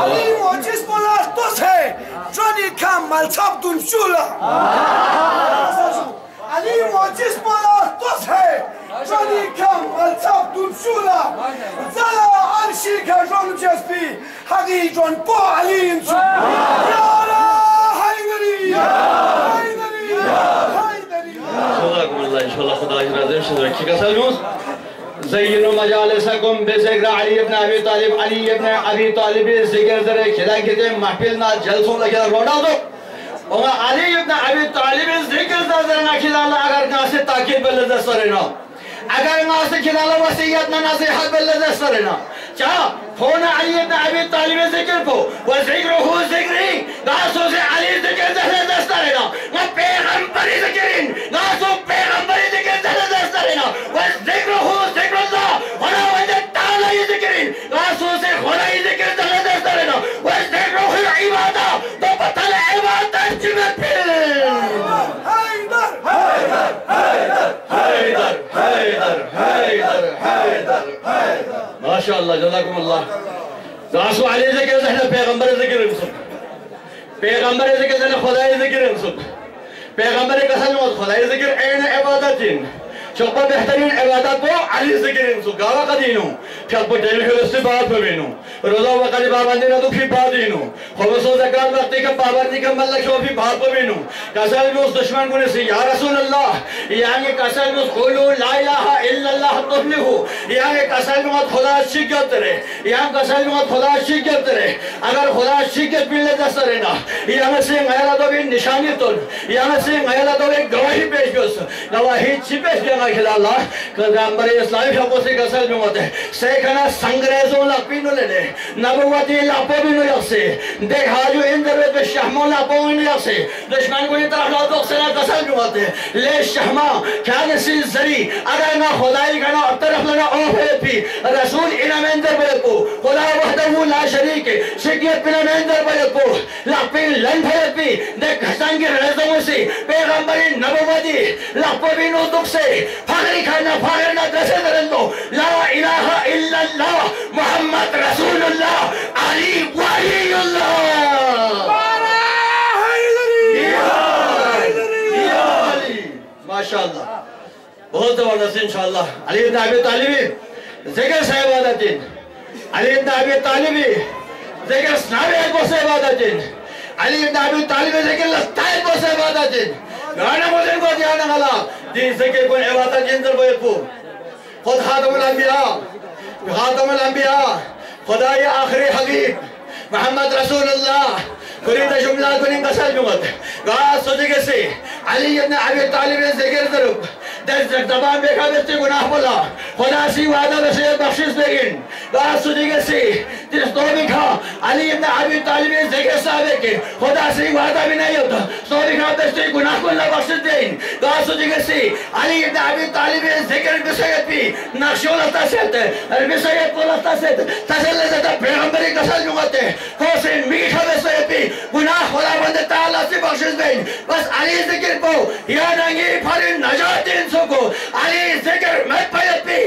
Ali mocis polar tos hai Johnny Kamal Sabdun Shula Ali mocis polar tos hai Johnny Kamal Sabdun Shula Zala arshi ka jon jaspi Hagi jon po Ali insu Yara Haydari Haydari Haydari Jazakumullah inşallah Xuda razı olsun ki kasalımız ज़य्यिनु मजालिसकुम बिज़िक्र Ali इब्न अबी तालिब अली इब्न अबी तालिब ज़िक्र ज़रे खिला किते महफिल ना जलसों लगे रोड़ा दो और अली इब्न अबी तालिब ज़िक्र ज़रे ना खिला अगर ना से ताकीद बल्ले सरे ना अगर ना से खिला वसीयत ना नसीहत बल्ले सरे ना चा फोन अली इब्न अबी तालिब ज़िक्र को वो ज़िक्र हो ज़िक्री गासों से अली ज़िक्र ज़रे सरे ना वो पैगंबरी ज़िक्रिन गासों पैगंबरी ज़िक्र ज़रे सरे ना वो ज़िक्र हो खुदावंद ताला ही ज़िक्रिन गासों से खुदा ही ज़िक्र ज़रे सरे ना वो ज़िक्र हो इबादत तो पता ले इबादत जिम्मत पे हैदर हैदर हैदर हैदर हैदर हैदर हैदर माशाअल्लाह जज़ाकुमुल्लाह गासों अली ज़िक्र ज़रे पैगंबर ज़िक्र पैगंबर ज़िक्र ज़रे खुदा ही ज़िक्र पैगंबर कसम खुदा ही ज़िक्र ऐन इबादतिन शोपा बेहतरीन इबादत को अली ज़िक्र गावा का दीनो फिर को डेल है उससे बात बवेनो रोज़ा वक़्त पाबंदी ना तो फिर बात दीनो खमसो ज़कात वक़्त का पाबंदी का मतलब शो फिर बात बवेनो कसम में उस दुश्मन को ने से या रसूल अल्लाह यानी कसम में बोलो ला इलाहा इल्लल्लाह तुफ्लिहु यानी कसम में खुदा शिकत रे यानी कसम में खुदा शिकत रे अगर खुदा शिकत मिले दसरे ना यानी से गैला तो भी निशानी तो यानी से गैला तो एक गवाही पेश कर गवाही छिपेश मा खिलाला पैगंबर इस्लामी फको से गसल में होते सेखना संग्रेजों ला पिनो ले नबुवती लापो बिनो यसे देखा जो इंदर पे शहमो लापो बिनो यसे दुश्मन को तरफ ला तो से गसल में होते ले शहमा क्या नसी जरी अगर ना खुदाई का ना तरफ लगा ओ भी रसूल इना में इंदर पे को खुदा वहदहू ला शरीक शिकियत बिना में इंदर पे को लापिन लन भी देख हसन के रज़ों से पैगंबरी नबुवती लापो बिनो दुख से फागरी खाना फागरना दसे दरंदो ला इलाहा इल्लल्लाह मोहम्मद रसूलुल्लाह अली वलीउल्लाह माशाअल्लाह बहुत जबरदस्त इंशाअल्लाह अली इब्न अबी तालिब ज़िक्र से इबादतिन अली इब्न अबी तालिब ज़िक्र स्नावे को से इबादतिन अली इब्न अबी तालिब ज़िक्र लस्ताई को से इबादतिन गाना मुझे को ध्यान वाला दिन ज़िक्र को इबादत जिंदर बोए को खुद खातमुल अंबिया खुदा ये आखिरी हबीब मोहम्मद रसूलुल्लाह कुरीद जुमला कुरिंग गसल जुमत गा सोचे से अली इब्न अबी तालिब ज़िक्र करो दस जबान बेखा बेचे गुनाह बोला खुदा सी वादा बसे बख्शिश देगिन गा सोचे से जिस तो भी खा अली इब्न अबी तालिब ज़िक्र साहब के खुदा सी वादा भी नहीं होता तो भी खा बेचे गुनाह को अल्लाह बख्शिश देगिन गा सोचे से अली इब्न अबी तालिब ज़िक्र बिसयत भी नक्शोला तसेत और बिसयत बोला तसेत तसल्ले से पैगंबरी गसल जुमते कोसे मीठा बिसयत भी गुनाह खुदावंद ताला से बख्शिश देगिन बस अली ज़िक्र को या नंगी फरिन नजात इंसो को अली ज़िक्र मत पयत भी